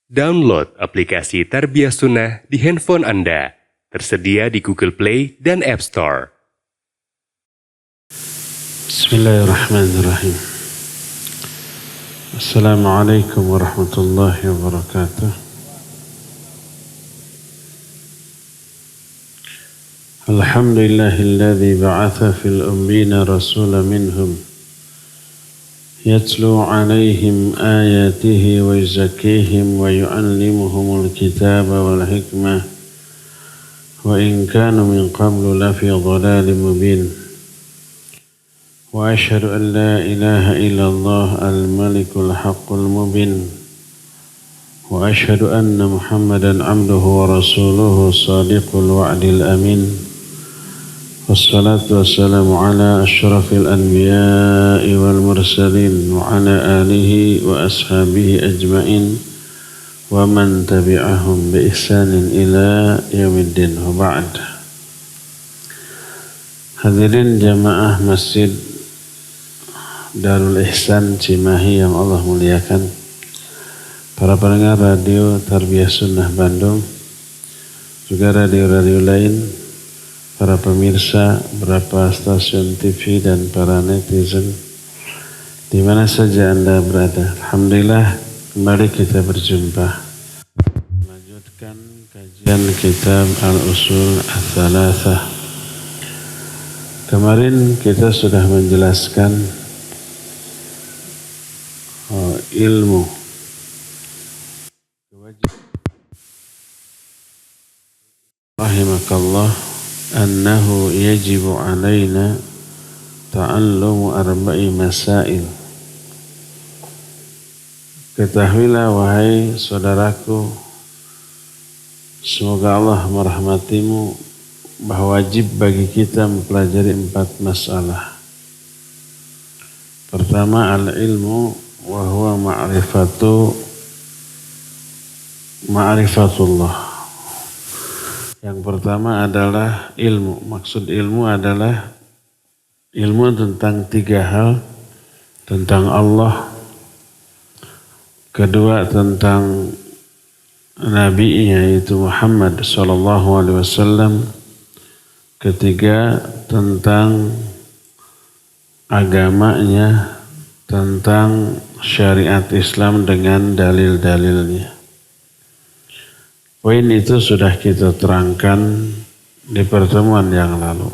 Download aplikasi Tarbiyah Sunnah di handphone Anda. Tersedia di Google Play dan App Store. Bismillahirrahmanirrahim. Assalamualaikum warahmatullahi wabarakatuh. Alhamdulillahilladzi ba'atha fil ummiyina rasulan minhum يتلو عليهم آياته ويزكيهم ويعلمهم الكتاب والحكمة وإن كانوا من قبل لفي ضلال مبين وأشهد أن لا إله إلا الله الملك الحق المبين وأشهد أن محمدا عبده ورسوله الصادق الوعد الأمين والصلاة والسلام على أشرف الأنبياء والمرسلين وعلى آله وأصحابه أجمعين ومن تبعهم بإحسان إلى يوم الدين وبعد. Hadirin jamaah Masjid Darul Ihsan Cimahi yang Allah muliakan, para pendengar radio Tarbiyah Sunnah Bandung, juga radio-radio lain, para pemirsa beberapa stasiun TV dan para netizen di mana saja Anda berada. Alhamdulillah kembali kita berjumpa melanjutkan kajian kitab Al-Usul Ats-Tsalatsah. Kemarin kita sudah menjelaskan ilmu kewajiban rahimakallah annahu yajibu alaina ta'allumu arba'i masail. Ketahuilah wahai saudaraku, semoga Allah merahmatimu, bahwa wajib bagi kita mempelajari 4 masalah. Pertama, al-ilmu wa huwa ma'rifatullah. Yang pertama adalah ilmu. Maksud ilmu adalah ilmu tentang 3 hal. Tentang Allah. Kedua, tentang Nabi yaitu Muhammad SAW. Ketiga, tentang agamanya, tentang syariat Islam dengan dalil-dalilnya. Poin itu sudah kita terangkan di pertemuan yang lalu.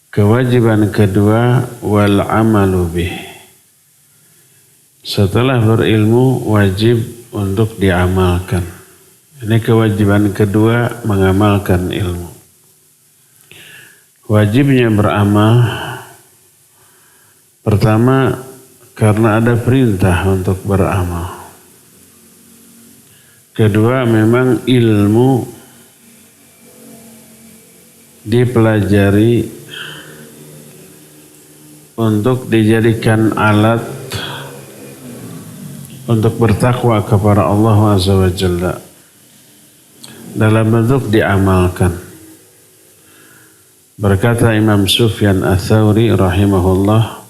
Kewajiban kedua, wal amalu bih. Setelah berilmu, wajib untuk diamalkan. Ini kewajiban kedua, mengamalkan ilmu. Wajibnya beramal, pertama karena ada perintah untuk beramal. Kedua, memang ilmu dipelajari untuk dijadikan alat untuk bertakwa kepada Allah Azza wa Jalla dalam bentuk diamalkan. Berkata Imam Sufyan Ats-Tsauri rahimahullah,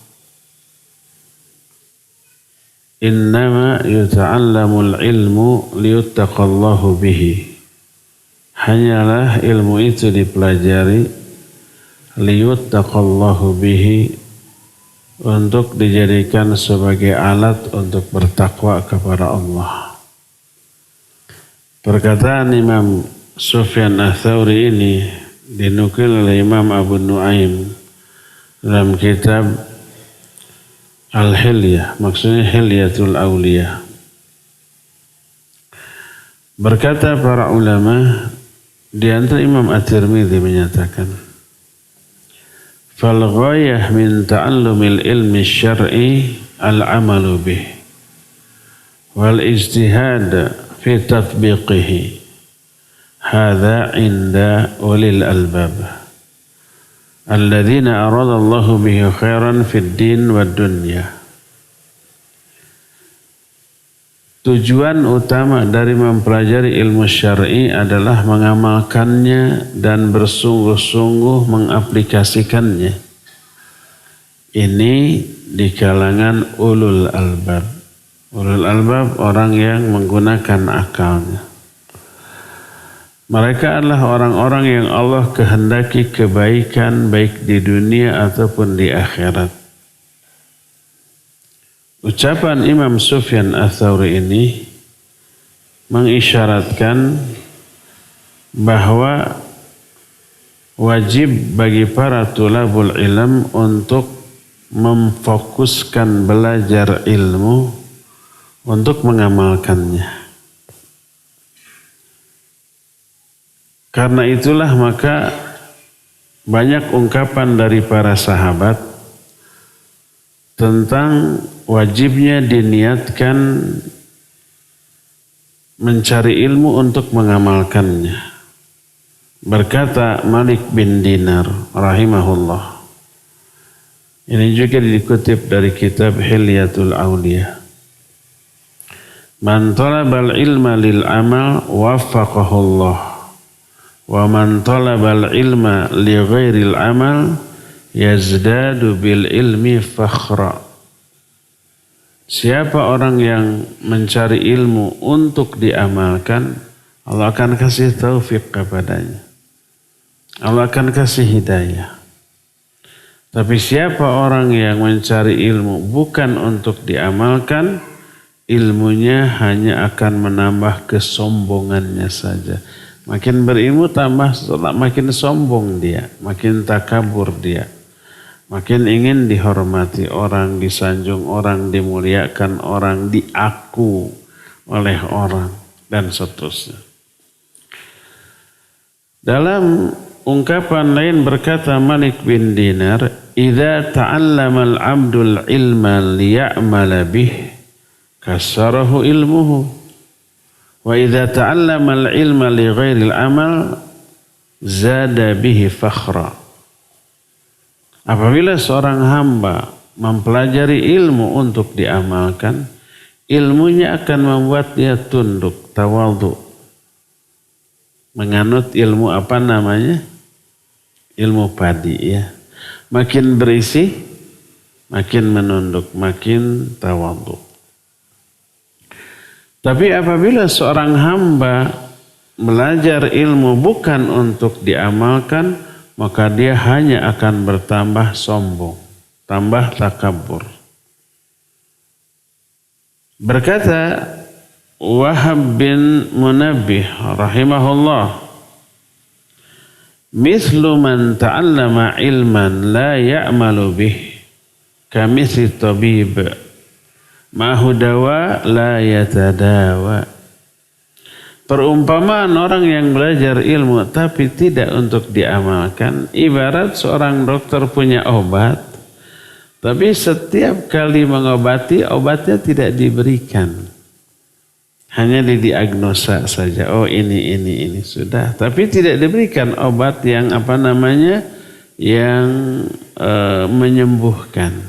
innama yuta'allamul ilmu liyuttaqallahu bihi. Hanyalah ilmu itu dipelajari liyuttaqallahu bihi, untuk dijadikan sebagai alat untuk bertakwa kepada Allah. Perkataan Imam Sufyan Ats-Tsauri ini dinukil oleh Imam Abu Nuaim dalam kitab Al-Hilyah, maksudnya Hilyatul Awliya. Berkata para ulama, di antara Imam At-Tirmidzi menyatakan, fal ghayah min ta'allumil ilmi syar'i al-amalu bih wal ijtihad fi tatbiqihi. Hadza 'inda ulil albab alladzina aradallahu bihi khairan fid din wad dunya. Tujuan utama dari mempelajari ilmu syar'i adalah mengamalkannya dan bersungguh-sungguh mengaplikasikannya. Ini di kalangan ulul albab, Ulul albab orang yang menggunakan akalnya. Mereka adalah orang-orang yang Allah kehendaki kebaikan baik di dunia ataupun di akhirat. Ucapan Imam Sufyan Ats-Tsauri ini mengisyaratkan bahwa wajib bagi para tulabul ilm untuk memfokuskan belajar ilmu untuk mengamalkannya. Karena itulah maka banyak ungkapan dari para sahabat tentang wajibnya diniatkan mencari ilmu untuk mengamalkannya. Berkata Malik bin Dinar rahimahullah. Ini juga dikutip dari kitab Hilyatul Awliya. Man talabal ilma lil amal waffaqahullah. Wa man talabal ilma li ghairil amal yazdadu bil ilmi fakhra. Siapa orang yang mencari ilmu untuk diamalkan, Allah akan kasih taufik kepadanya. Allah akan kasih hidayah. Tapi siapa orang yang mencari ilmu bukan untuk diamalkan, ilmunya hanya akan menambah kesombongannya saja. Makin berilmu makin sombong dia, makin takabur dia. Makin ingin dihormati orang, disanjung orang, dimuliakan orang, diaku oleh orang, dan seterusnya. Dalam ungkapan lain berkata Malik bin Dinar, "Idza ta'allama al-'abdul ilma liya'mala bih, kasarahu ilmuhu. Wa idza ta'allama al-'ilma li ghairil amal, zada bihi fakhra." Apabila seorang hamba mempelajari ilmu untuk diamalkan, ilmunya akan membuat dia tunduk, tawadhu. Menganut ilmu apa namanya? Ilmu padi ya. Makin berisi, makin menunduk, makin tawadhu. Tapi apabila seorang hamba belajar ilmu bukan untuk diamalkan, maka dia hanya akan bertambah sombong, tambah takabur. Berkata Wahab bin Munabbih rahimahullah, "Mithlu man ta'allama ilman la ya'malu bih, kamithli tabib, ma'hu dawa la yatadawa." Perumpamaan orang yang belajar ilmu tapi tidak untuk diamalkan, ibarat seorang dokter punya obat, tapi setiap kali mengobati, obatnya tidak diberikan. Hanya didiagnosa saja, oh ini sudah. Tapi tidak diberikan obat yang yang menyembuhkan.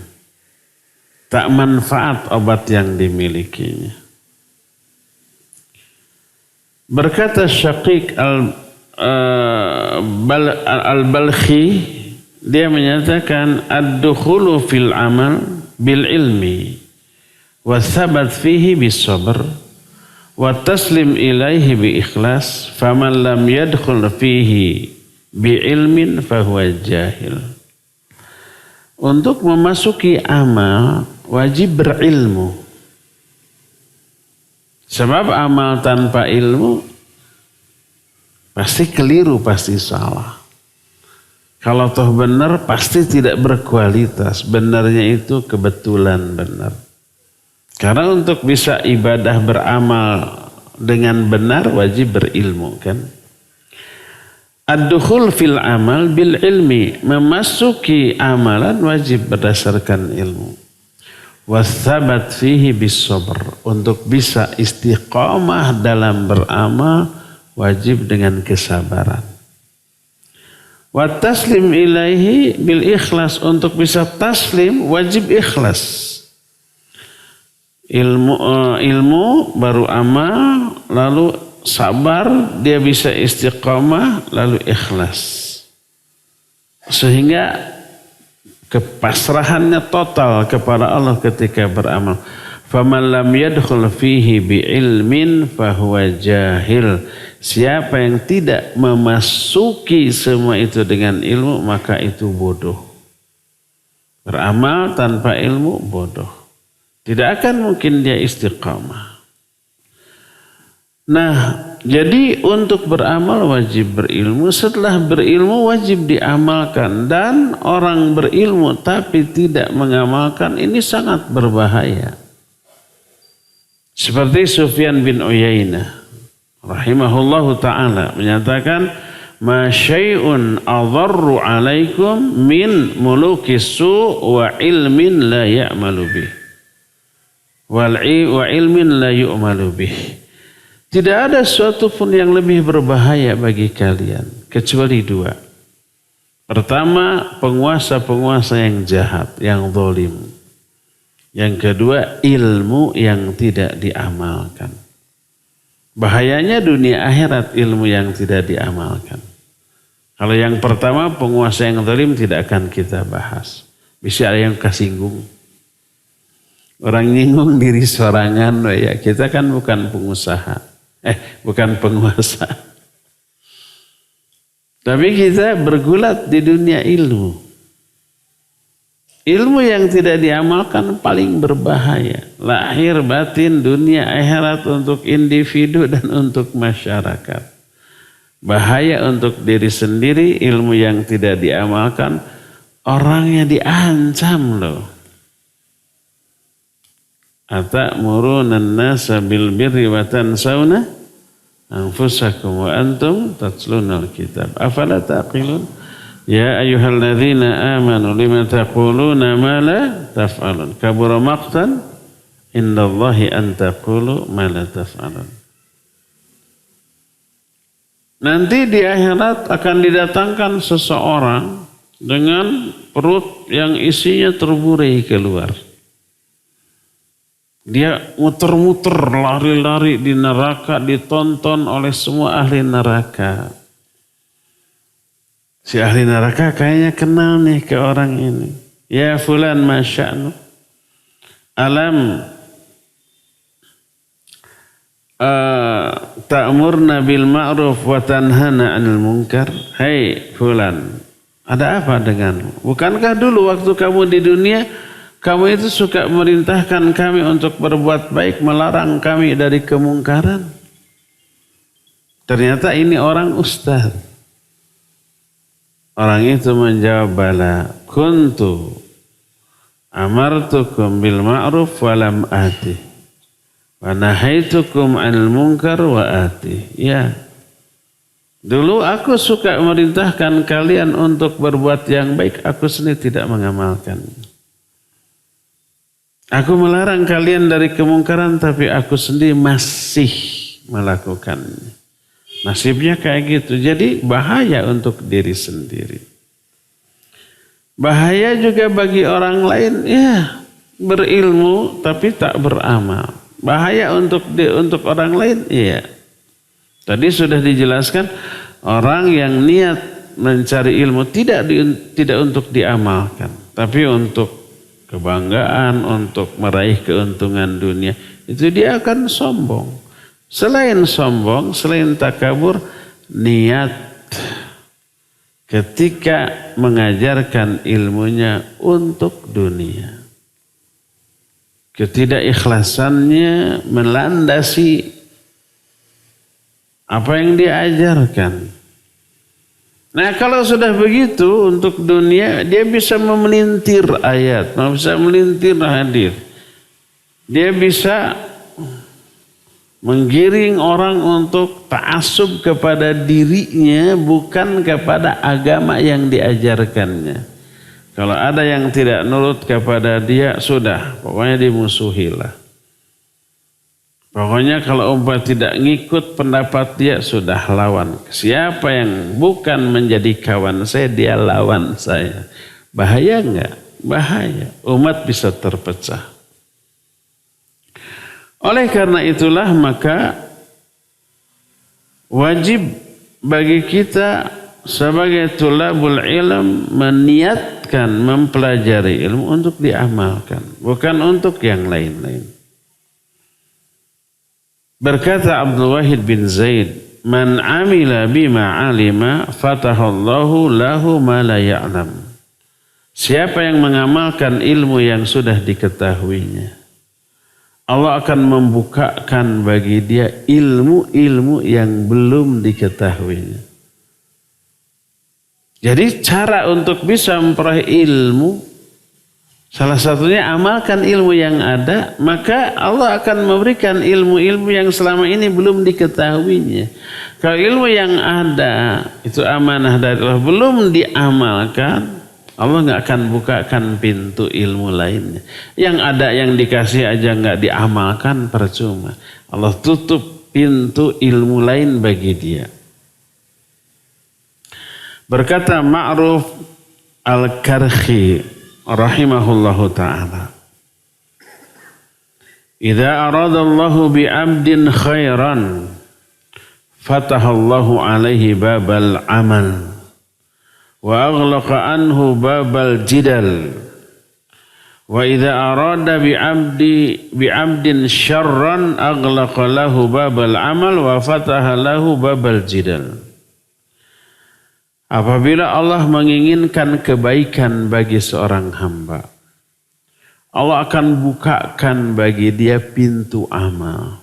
Tak manfaat obat yang dimilikinya. Berkata Syaqiq al-Balkhi, dia menyatakan ad-dukhulu fil amal bil ilmi wa thabat fihi bis sabr wa taslim ilaihi bi ikhlas, faman lam yadkhul fihi bi ilmin fahuwa jahil. Untuk memasuki amal wajib berilmu. Sebab amal tanpa ilmu pasti keliru, pasti salah. Kalau toh benar pasti tidak berkualitas. Benarnya itu kebetulan benar. Karena untuk bisa ibadah beramal dengan benar wajib berilmu kan. Ad-dukhul fil amal bil ilmi. Memasuki amalan wajib berdasarkan ilmu. Wathabat fihi bis sabr. Untuk bisa istiqamah dalam beramal wajib dengan kesabaran. Wa taslim ilaihi bil ikhlas. Untuk bisa taslim wajib ikhlas. Ilmu baru amal, lalu sabar, dia bisa istiqamah, lalu ikhlas. Sehingga kepasrahannya total kepada Allah ketika beramal. Faman lam yadkhul fihi bi'ilmin fahuwa jahil. Siapa yang tidak memasuki semua itu dengan ilmu, maka itu bodoh. Beramal tanpa ilmu bodoh. Tidak akan mungkin dia istiqamah. Nah, jadi untuk beramal wajib berilmu. Setelah berilmu wajib diamalkan. Dan orang berilmu tapi tidak mengamalkan ini sangat berbahaya. Seperti Sufyan bin Uyainah rahimahullahu ta'ala menyatakan, ma syai'un adharru alaikum min mulukis su' wa ilmin la ya'malu bih. Wa ilmin la yu'malu bih. Tidak ada sesuatu pun yang lebih berbahaya bagi kalian kecuali dua. Pertama, penguasa-penguasa yang jahat, yang zalim. Yang kedua, ilmu yang tidak diamalkan. Bahayanya dunia akhirat ilmu yang tidak diamalkan. Kalau yang pertama, penguasa yang zalim tidak akan kita bahas. Bisa ada yang kesinggung. Orang nyinggung diri sorangan, ya kita kan bukan pengusaha. Bukan penguasa. Tapi kita bergulat di dunia ilmu. Ilmu yang tidak diamalkan paling berbahaya. Lahir batin dunia akhirat untuk individu dan untuk masyarakat. Bahaya untuk diri sendiri, ilmu yang tidak diamalkan, orangnya diancam loh. Atamuruna an-nasa bil birri wa tansawna anfusakum wa antum tatlunal kitab afala taqilun ya ayyuhalladzina amanu lima taquluna ma la taf'alun kabura maqtan indallahi an taqulu ma la taf'alun. Nanti di akhirat akan didatangkan seseorang dengan perut yang isinya terburai keluar. Dia muter-muter, lari-lari di neraka, ditonton oleh semua ahli neraka. Si ahli neraka kayaknya kenal nih ke orang ini. Ya fulan masya'nu. Alam ta'murna bil ma'ruf wa tanhana 'anil munkar. Hei fulan, ada apa denganmu? Bukankah dulu waktu kamu di dunia kamu itu suka merintahkan kami untuk berbuat baik, melarang kami dari kemungkaran? Ternyata ini orang ustaz. Orang itu menjawab, bala kuntu amartukum bil ma'ruf wa lam ati wa nahaitukum 'anil munkar wa ati. Ya. Dulu aku suka merintahkan kalian untuk berbuat yang baik, aku sendiri tidak mengamalkan. Aku melarang kalian dari kemungkaran, tapi aku sendiri masih melakukannya. Nasibnya kayak gitu. Jadi bahaya untuk diri sendiri. Bahaya juga bagi orang lain. Ya, berilmu tapi tak beramal. Bahaya untuk orang lain. Iya. Tadi sudah dijelaskan, orang yang niat mencari ilmu tidak untuk diamalkan, tapi untuk kebanggaan, untuk meraih keuntungan dunia, itu dia akan sombong. Selain sombong, selain takabur, niat ketika mengajarkan ilmunya untuk dunia. Ketidakikhlasannya melandasi apa yang diajarkan. Nah kalau sudah begitu untuk dunia, dia bisa memelintir ayat, bisa memelintir hadis. Dia bisa menggiring orang untuk ta'assub kepada dirinya, bukan kepada agama yang diajarkannya. Kalau ada yang tidak nurut kepada dia, sudah, pokoknya dimusuhilah. Pokoknya kalau umpama tidak ngikut pendapat dia, sudah lawan. Siapa yang bukan menjadi kawan saya, dia lawan saya. Bahaya enggak? Bahaya. Umat bisa terpecah. Oleh karena itulah maka wajib bagi kita sebagai tulabul ilm meniatkan mempelajari ilmu untuk diamalkan. Bukan untuk yang lain-lain. Berkata Abdul Wahid bin Zaid, "Man amila bima alima, fatahallahu lahu ma la ya'lam." Siapa yang mengamalkan ilmu yang sudah diketahuinya, Allah akan membukakan bagi dia ilmu-ilmu yang belum diketahuinya. Jadi cara untuk bisa memperoleh ilmu, salah satunya amalkan ilmu yang ada, maka Allah akan memberikan ilmu-ilmu yang selama ini belum diketahuinya. Kalau ilmu yang ada, itu amanah dari Allah, belum diamalkan, Allah nggak akan bukakan pintu ilmu lainnya. Yang ada yang dikasih aja nggak diamalkan, percuma. Allah tutup pintu ilmu lain bagi dia. Berkata Ma'ruf Al-Karhi rahimahullahu ta'ala, "Idza aradallahu bi'abdin khairan, fatahallahu alaihi babal amal. Wa aghlaqa anhu babal jidal. Wa idza arada bi'abdin syarran aghlaqa lahu babal amal wa fataha lahu babal jidal." Apabila Allah menginginkan kebaikan bagi seorang hamba, Allah akan bukakan bagi dia pintu amal.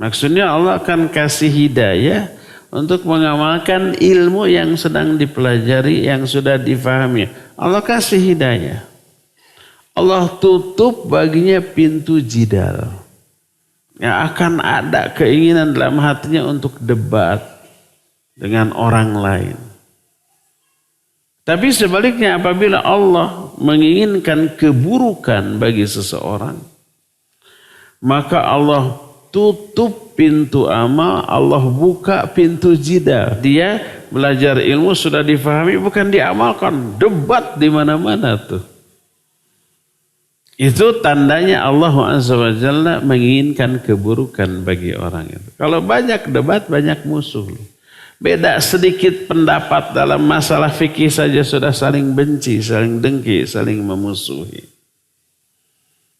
Maksudnya Allah akan kasih hidayah untuk mengamalkan ilmu yang sedang dipelajari, yang sudah difahami. Allah kasih hidayah. Allah tutup baginya pintu jidal. Yang akan ada keinginan dalam hatinya untuk debat dengan orang lain. Tapi sebaliknya apabila Allah menginginkan keburukan bagi seseorang, maka Allah tutup pintu amal, Allah buka pintu jidal. Dia belajar ilmu sudah difahami, bukan diamalkan, debat di mana-mana tuh. Itu tandanya Allah Azza wa Jalla menginginkan keburukan bagi orang itu. Kalau banyak debat, banyak musuh. Beda sedikit pendapat dalam masalah fikih saja sudah saling benci, saling dengki, saling memusuhi.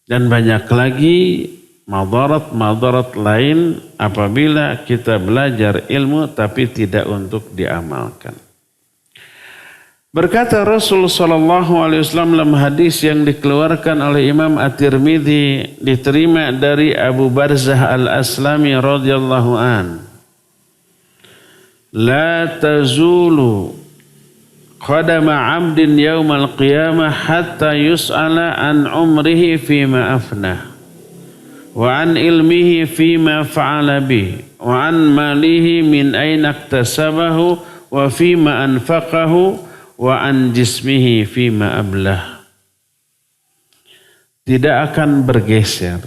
Dan banyak lagi madarat-madarat lain apabila kita belajar ilmu tapi tidak untuk diamalkan. Berkata Rasul sallallahu alaihi wasallam dalam hadis yang dikeluarkan oleh Imam At-Tirmidzi, diterima dari Abu Barzah Al-Aslami radhiyallahu an, "La tazulu qadama 'abdin yaumal qiyamah hatta yus'ala an umrihi fima afnah. Wa an ilmihi fima fa'ala bih, wa an malihi min aina iktasabahu, wa fima anfaqahu, wa an jismihi fima ablah." Tidak akan bergeser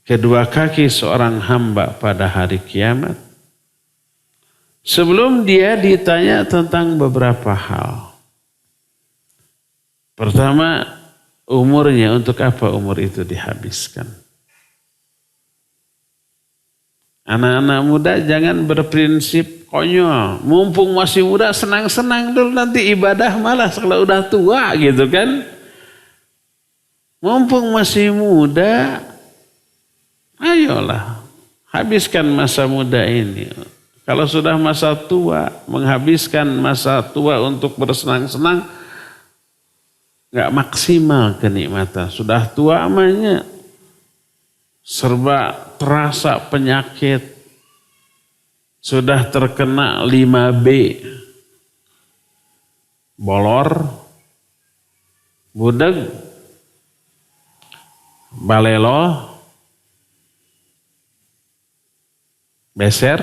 kedua kaki seorang hamba pada hari kiamat sebelum dia ditanya tentang beberapa hal. Pertama, umurnya, untuk apa umur itu dihabiskan. Anak-anak muda jangan berprinsip konyol. Mumpung masih muda senang-senang dulu, nanti ibadah malas kalau udah tua gitu kan. Mumpung masih muda, ayolah habiskan masa muda ini. Kalau sudah masa tua, menghabiskan masa tua untuk bersenang-senang, gak maksimal kenikmatan. Sudah tua amanya serba terasa penyakit, sudah terkena 5B, bolor, budeg, balelo, beser,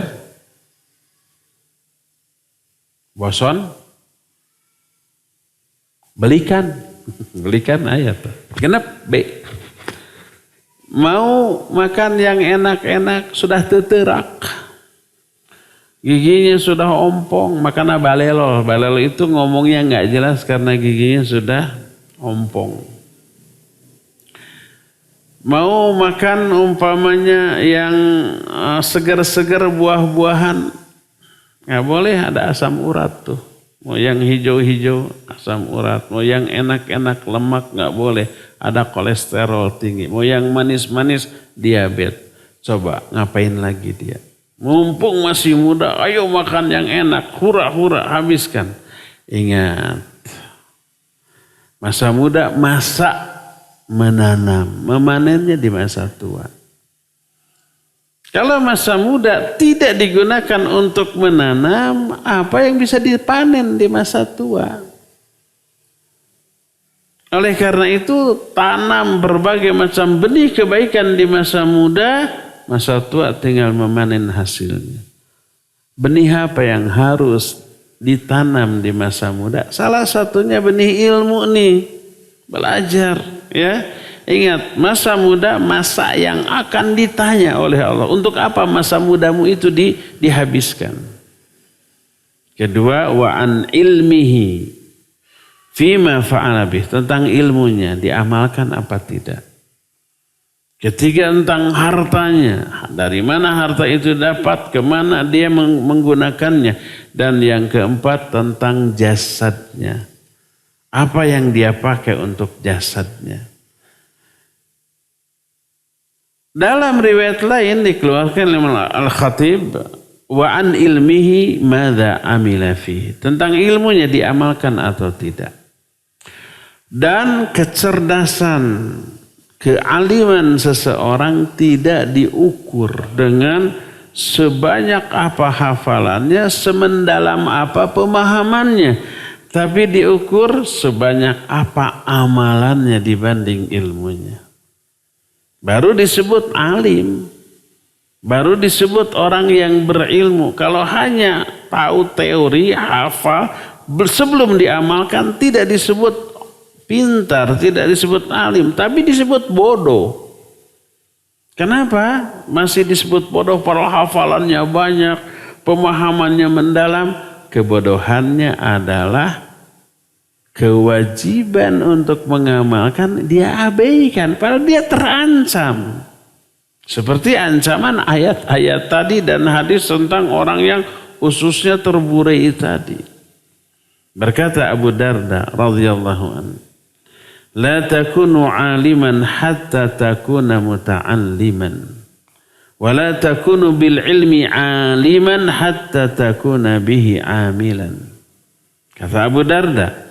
boson, belikan ayat. Genep B. Mau makan yang enak-enak sudah teterak, giginya sudah ompong, makan balelo. Balelo itu ngomongnya nggak jelas karena giginya sudah ompong. Mau makan umpamanya yang segar-segar buah-buahan, nggak boleh, ada asam urat tuh. Mau yang hijau-hijau asam urat, mau yang enak-enak lemak nggak boleh, ada kolesterol tinggi. Mau yang manis-manis diabetes. Coba ngapain lagi dia? Mumpung masih muda, ayo makan yang enak, hura-hura habiskan. Ingat, masa muda masa menanam, memanennya di masa tua. Kalau masa muda tidak digunakan untuk menanam, apa yang bisa dipanen di masa tua? Oleh karena itu, tanam berbagai macam benih kebaikan di masa muda, masa tua tinggal memanen hasilnya. Benih apa yang harus ditanam di masa muda? Salah satunya benih ilmu nih, belajar ya. Ingat, masa muda masa yang akan ditanya oleh Allah. Untuk apa masa mudamu itu dihabiskan? Kedua, wa an ilmihi fima fa'ala bih, tentang ilmunya diamalkan apa tidak. Ketiga, tentang hartanya, dari mana harta itu dapat, kemana dia menggunakannya. Dan yang keempat, tentang jasadnya, apa yang dia pakai untuk jasadnya. Dalam riwayat lain dikeluarkan oleh Al-Khatib, wa an ilmihi madza amila fihi, tentang ilmunya diamalkan atau tidak. Dan kecerdasan, kealiman seseorang tidak diukur dengan sebanyak apa hafalannya, semendalam apa pemahamannya, tapi diukur sebanyak apa amalannya dibanding ilmunya. Baru disebut alim, baru disebut orang yang berilmu. Kalau hanya tahu teori, hafal, sebelum diamalkan tidak disebut pintar, tidak disebut alim, tapi disebut bodoh. Kenapa? Masih disebut bodoh, padahal hafalannya banyak, pemahamannya mendalam. Kebodohannya adalah kewajiban untuk mengamalkan dia abaikan, padahal dia terancam. Seperti ancaman ayat-ayat tadi dan hadis tentang orang yang ususnya terburai tadi. Berkata Abu Darda radhiyallahu anhu, la takunu aliman hatta takuna muta'alliman, wa la takunu bil ilmi aliman hatta takuna bihi amilan. Kata Abu Darda,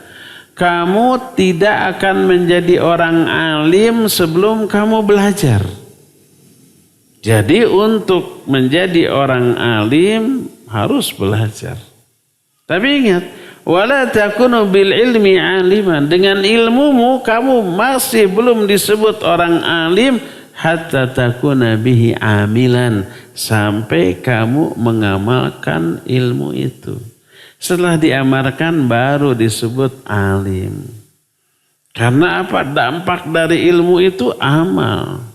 kamu tidak akan menjadi orang alim sebelum kamu belajar. Jadi untuk menjadi orang alim harus belajar. Tapi ingat, wala takunu bil ilmi aliman, dengan ilmumu kamu masih belum disebut orang alim hatta takuna bihi amilan, sampai kamu mengamalkan ilmu itu. Setelah diamalkan baru disebut alim. Karena apa? Dampak dari ilmu itu amal.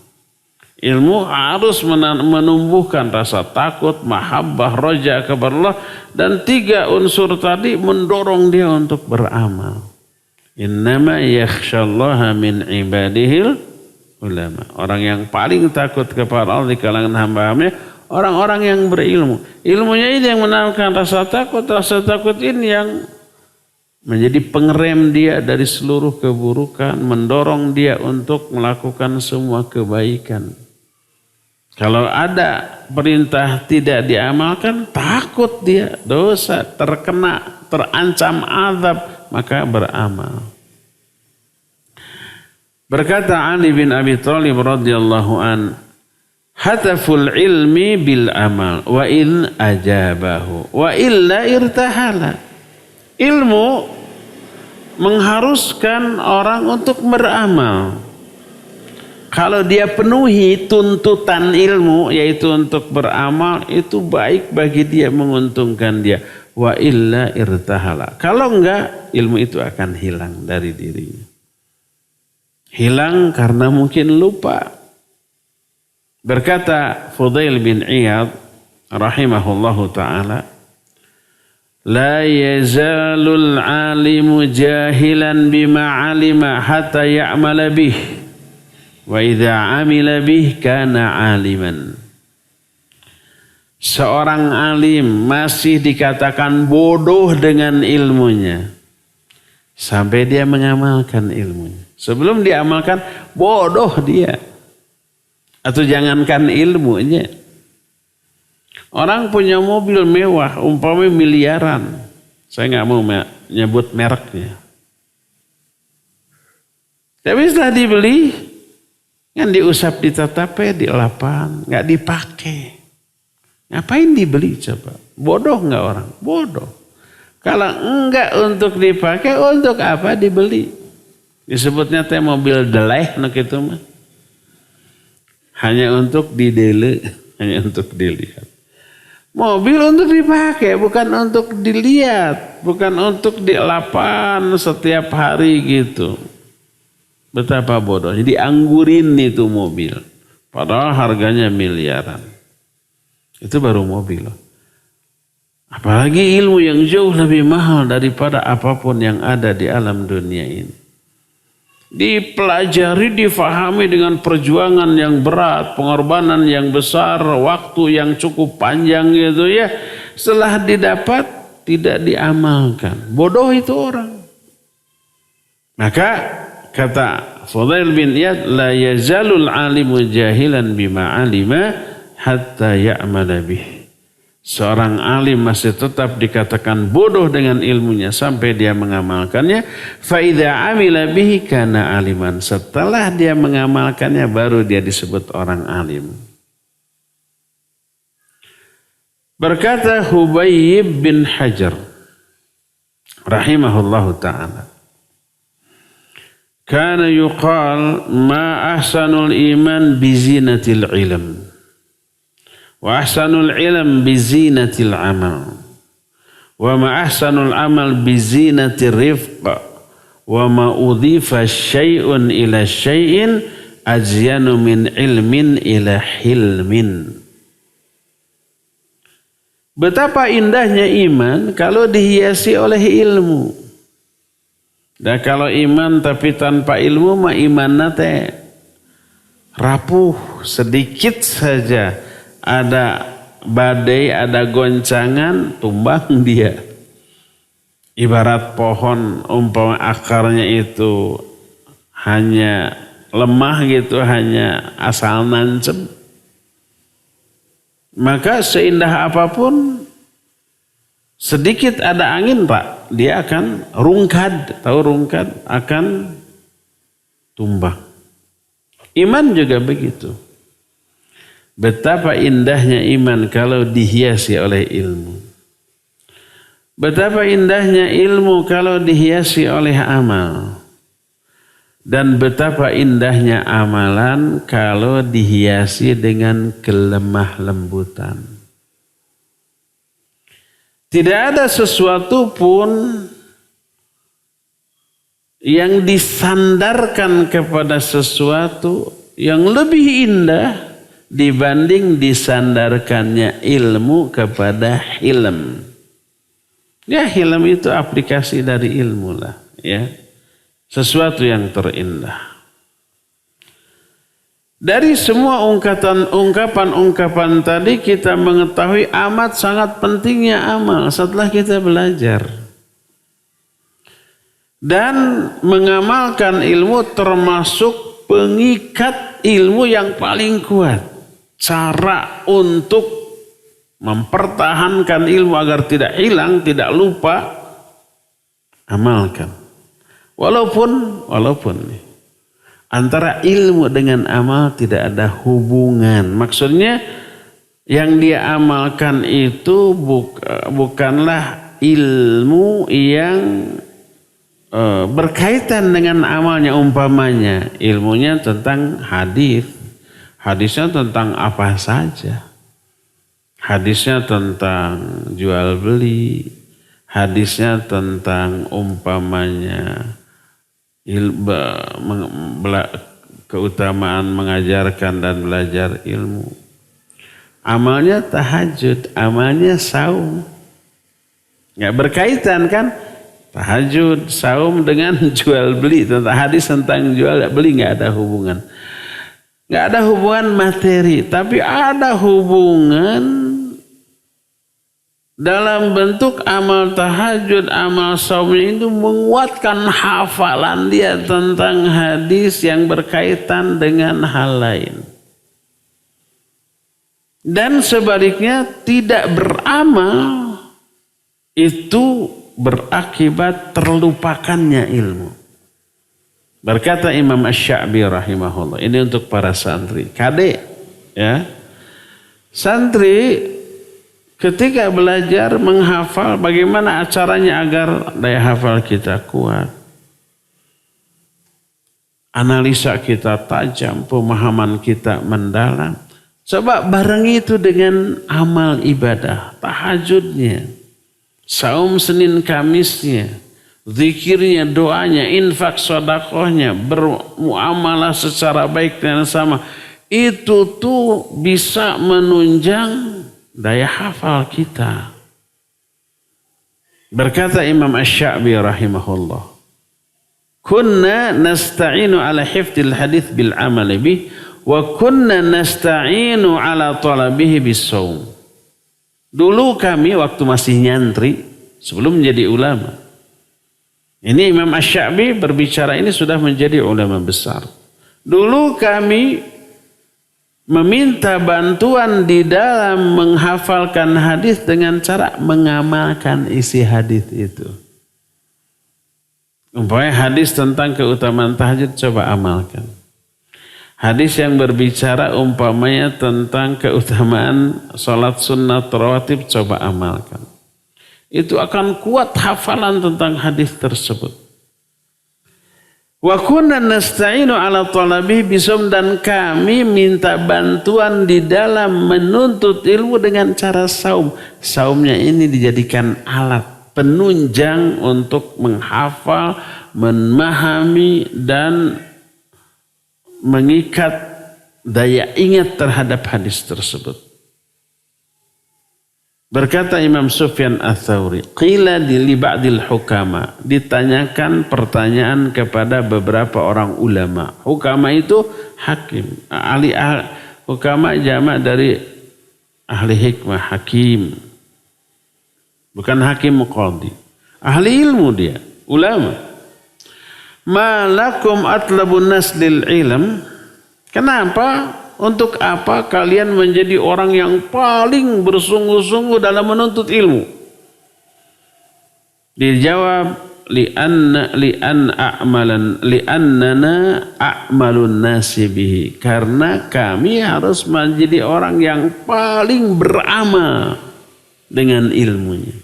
Ilmu harus menumbuhkan rasa takut, mahabbah, roja kepada Allah. Dan 3 unsur tadi mendorong dia untuk beramal. Innama yakhshallaha min ibadihil ulama. Orang yang paling takut kepada Allah di kalangan hamba-hambanya, orang-orang yang berilmu. Ilmunya ini yang menanamkan rasa takut. Rasa takut ini yang menjadi pengerem dia dari seluruh keburukan. Mendorong dia untuk melakukan semua kebaikan. Kalau ada perintah tidak diamalkan, takut dia dosa, terkena, terancam azab, maka beramal. Berkata Ali bin Abi Thalib radhiyallahu an, hataful ilmi bil amal wa in ajabahu wa illa irtahala. Ilmu mengharuskan orang untuk beramal. Kalau dia penuhi tuntutan ilmu, yaitu untuk beramal, itu baik bagi dia, menguntungkan dia. Wa illa irtahala. Kalau enggak, ilmu itu akan hilang dari dirinya. Hilang karena mungkin lupa. Berkata Fudail bin Iyad rahimahullahu ta'ala, la yazalul alimu jahilan bima alima hatta ya'mala bih. Wa idza amila bih kana aliman. Seorang alim masih dikatakan bodoh dengan ilmunya sampai dia mengamalkan ilmunya. Sebelum diamalkan bodoh dia. Atau jangankan ilmunya. Orang punya mobil mewah, umpamanya miliaran. Saya nggak mau nyebut mereknya. Tapi setelah dibeli, kan diusap di tatape, dielapan, nggak dipakai. Ngapain dibeli coba? Bodoh nggak orang? Bodoh. Kalau enggak untuk dipakai, untuk apa dibeli? Disebutnya teh mobil deleh, nak itu mah. Hanya untuk didele, hanya untuk dilihat. Mobil untuk dipakai, bukan untuk dilihat, bukan untuk dielapan setiap hari gitu. Betapa bodohnya, dianggurin itu mobil. Padahal harganya miliaran. Itu baru mobil. Apalagi ilmu yang jauh lebih mahal daripada apapun yang ada di alam dunia ini. Dipelajari, difahami dengan perjuangan yang berat, pengorbanan yang besar, waktu yang cukup panjang gitu ya. Setelah didapat, tidak diamalkan. Bodoh itu orang. Maka kata Fudail bin Iyad, la yazalul alimu jahilan bima alima hatta ya'mala bih. Seorang alim masih tetap dikatakan bodoh dengan ilmunya sampai dia mengamalkannya. Fa idza amila bihi kana aliman. Setelah dia mengamalkannya baru dia disebut orang alim. Berkata Hubayb bin Hajar rahimahullahu ta'ala, kana yuqal ma ahsanul iman bizinatil ilm wa ahsanul ilm bizinatil amal wa ma ahsanul amal bizinatir rifq wa ma udhifa syai'un ila syai'in azyanu min ilmin ila hilmin. Betapa indahnya iman kalau dihiasi oleh ilmu. Dan kalau iman tapi tanpa ilmu mah imanna teh rapuh, sedikit saja ada badai, ada goncangan, tumbang dia. Ibarat pohon umpama akarnya itu hanya lemah gitu, hanya asal nancep. Maka seindah apapun, sedikit ada angin Pak, dia akan rungkad. Tahu rungkad? Akan tumbang. Iman juga begitu. Betapa indahnya iman kalau dihiasi oleh ilmu. Betapa indahnya ilmu kalau dihiasi oleh amal. Dan betapa indahnya amalan kalau dihiasi dengan kelemah lembutan. Tidak ada sesuatu pun yang disandarkan kepada sesuatu yang lebih indah dibanding disandarkannya ilmu kepada hilm. Ya, hilm itu aplikasi dari ilmu lah, ya. Sesuatu yang terindah. Dari semua ungkapan-ungkapan tadi kita mengetahui amat sangat pentingnya amal setelah kita belajar. Dan mengamalkan ilmu termasuk pengikat ilmu yang paling kuat. Cara untuk mempertahankan ilmu agar tidak hilang, tidak lupa, amalkan. Walaupun antara ilmu dengan amal tidak ada hubungan. Maksudnya yang dia amalkan itu bukanlah ilmu yang berkaitan dengan amalnya. Umpamanya ilmunya tentang hadis, hadisnya tentang apa saja. Hadisnya tentang jual beli, hadisnya tentang umpamanya keutamaan mengajarkan dan belajar ilmu. Amalnya tahajud, amalnya saum. Nggak berkaitan kan? Tahajud, saum dengan jual beli. Tentang hadis tentang jual beli nggak ada hubungan. Nggak ada hubungan materi, tapi ada hubungan dalam bentuk amal tahajud, amal saumnya itu menguatkan hafalan dia tentang hadis yang berkaitan dengan hal lain. Dan sebaliknya tidak beramal itu berakibat terlupakannya ilmu. Berkata Imam Asy-Sya'bi rahimahullah, ini untuk para santri, kadek ya. Santri ketika belajar menghafal, bagaimana caranya agar daya hafal kita kuat, analisa kita tajam, pemahaman kita mendalam. Coba barengi itu dengan amal ibadah, tahajudnya, saum Senin Kamisnya, zikirnya, doanya, infak sedekahnya, bermuamalah secara baik dan sama. Itu tuh bisa menunjang daya hafal kita. Berkata Imam Asy-Sya'bi rahimahullah, kunna nasta'inu ala hifdzil hadits bil amali bih wa kunna nasta'inu ala talabihi bis shaum. Dulu kami waktu masih nyantri, sebelum menjadi ulama. Ini Imam Asy-Sya'bi berbicara, ini sudah menjadi ulama besar. Dulu kami meminta bantuan di dalam menghafalkan hadis dengan cara mengamalkan isi hadis itu. Umpamanya hadis tentang keutamaan tahajud, coba amalkan. Hadis yang berbicara umpamanya tentang keutamaan sholat sunnat rawatib, coba amalkan. Itu akan kuat hafalan tentang hadis tersebut. Wa kunna nasta'inu ala talabihi bisawm, dan kami minta bantuan di dalam menuntut ilmu dengan cara saum. Saumnya ini dijadikan alat penunjang untuk menghafal, memahami dan mengikat daya ingat terhadap hadis tersebut. Berkata Imam Sufyan Ats-Tsauri, qila li ba'dil hukama, ditanyakan pertanyaan kepada beberapa orang ulama. Hukama itu hakim, ahli hukama jamak dari ahli hikmah, hakim. Bukan hakim qadhi. Ahli ilmu dia, ulama. Ma lakum atlabun nas lil ilm? Kenapa? Untuk apa kalian menjadi orang yang paling bersungguh-sungguh dalam menuntut ilmu? Dijawab, li'annana a'malun nasi bihi. Karena kami harus menjadi orang yang paling beramal dengan ilmunya.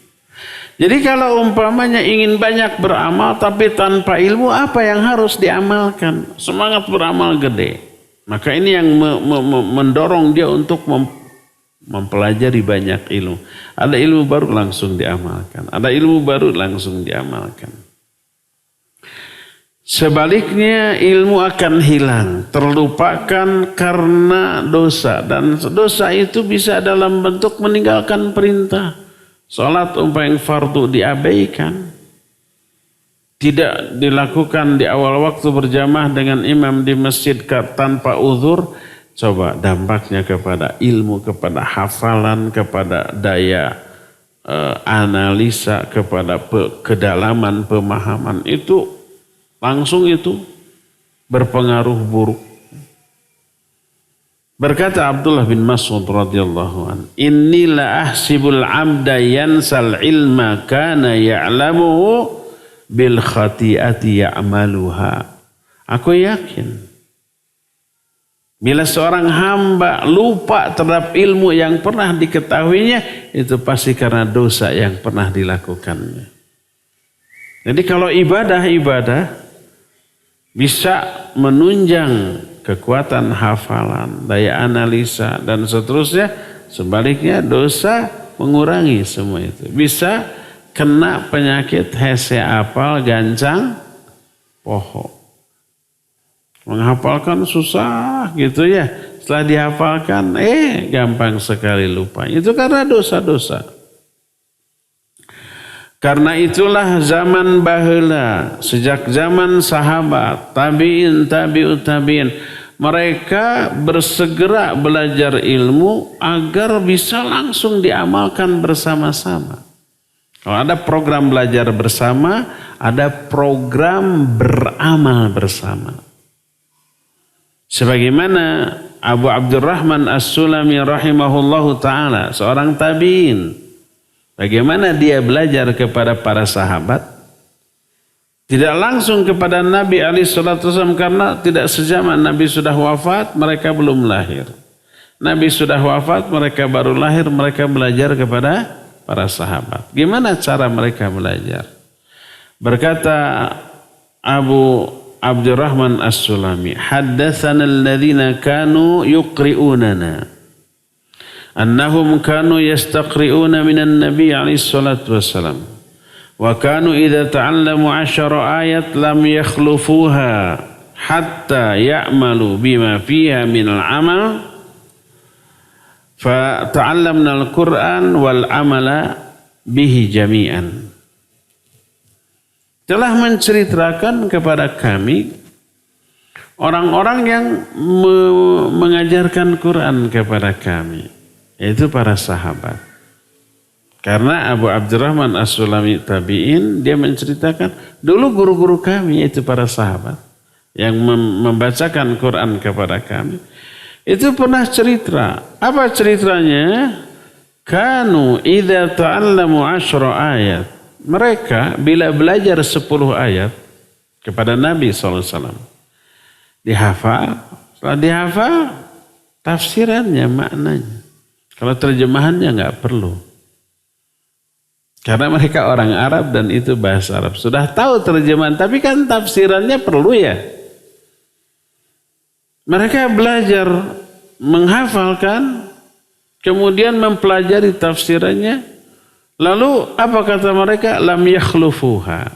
Jadi kalau umpamanya ingin banyak beramal tapi tanpa ilmu, apa yang harus diamalkan? Semangat beramal gede. Maka ini yang mendorong dia untuk mempelajari banyak ilmu. Ada ilmu baru langsung diamalkan. Ada ilmu baru langsung diamalkan. Sebaliknya ilmu akan hilang, terlupakan karena dosa. Dan dosa itu bisa dalam bentuk meninggalkan perintah. Salat umpamanya fardu diabaikan. Tidak dilakukan di awal waktu berjamaah dengan imam di masjid tanpa uzur, coba dampaknya kepada ilmu, kepada hafalan, kepada daya analisa, kepada kedalaman pemahaman, itu langsung itu berpengaruh buruk. Berkata Abdullah bin Mas'ud radhiyallahu an, "Inni la ahsibul 'abda yansal ilma kana ya'lamuhu bil khati'ati ya'maluha." Aku yakin bila seorang hamba lupa terhadap ilmu yang pernah diketahuinya, itu pasti karena dosa yang pernah dilakukannya. Jadi kalau ibadah bisa menunjang kekuatan hafalan, daya analisa dan seterusnya. Sebaliknya dosa mengurangi semua itu. Bisa kena penyakit hese apal gancang poho. Menghafalkan susah gitu ya. Setelah dihafalkan gampang sekali lupa. Itu karena dosa-dosa. Karena itulah zaman baheula, sejak zaman sahabat, tabi'in, tabi'ut tabi'in, mereka bersegera belajar ilmu agar bisa langsung diamalkan bersama-sama. Kalau ada program belajar bersama, ada program beramal bersama. Sebagaimana Abu Abdurrahman As-Sulami rahimahullahu ta'ala, seorang tabi'in. Bagaimana dia belajar kepada para sahabat? Tidak langsung kepada Nabi SAW karena tidak sezaman. Nabi sudah wafat, mereka belum lahir. Nabi sudah wafat, mereka baru lahir, mereka belajar kepada para sahabat. Gimana cara mereka belajar? Berkata Abu Abdurrahman As-Sulami, haddatsana alladhina kanu yuqri'unana annahum kanu yastaqri'una minan nabi alaihi salatu wassalam wa kanu idza ta'allamu 10 ayat lam yakhlufuha hatta ya'malu bima fiha min al-amal fa ta'allamna al-Qur'an wal amala bihi jami'an. Telah menceritakan kepada kami orang-orang yang mengajarkan Quran kepada kami, yaitu para sahabat. Karena Abu Abdurrahman As-Sulami tabi'in, dia menceritakan dulu guru-guru kami, yaitu para sahabat yang membacakan Quran kepada kami, itu pernah cerita. Apa ceritanya? Kanu idza ta'allamu 10 ayat. Mereka bila belajar 10 ayat kepada Nabi SAW, dihafal, setelah dihafal, tafsirannya, maknanya. Kalau terjemahannya nggak perlu. Karena mereka orang Arab dan itu bahasa Arab. Sudah tahu terjemahan, tapi kan tafsirannya perlu ya. Mereka belajar menghafalkan, kemudian mempelajari tafsirannya. Lalu apa kata mereka? Lam yakhlufuha.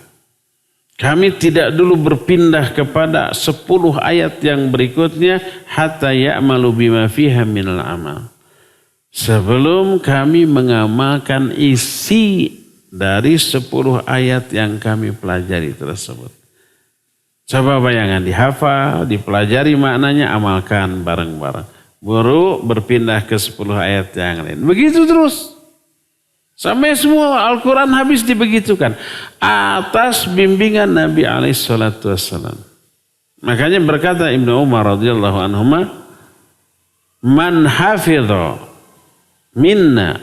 Kami tidak dulu berpindah kepada 10 ayat yang berikutnya hatta ya'malu bima fiha minal amal. Sebelum kami mengamalkan isi dari 10 ayat yang kami pelajari tersebut. Coba bayangkan, dihafal, dipelajari maknanya, amalkan bareng-bareng. Baru berpindah ke 10 ayat yang lain. Begitu terus. Sampai semua Al-Quran habis dibegitukan. Atas bimbingan Nabi SAW. Makanya berkata Ibnu Umar radhiyallahu anhuma, man hafidha minna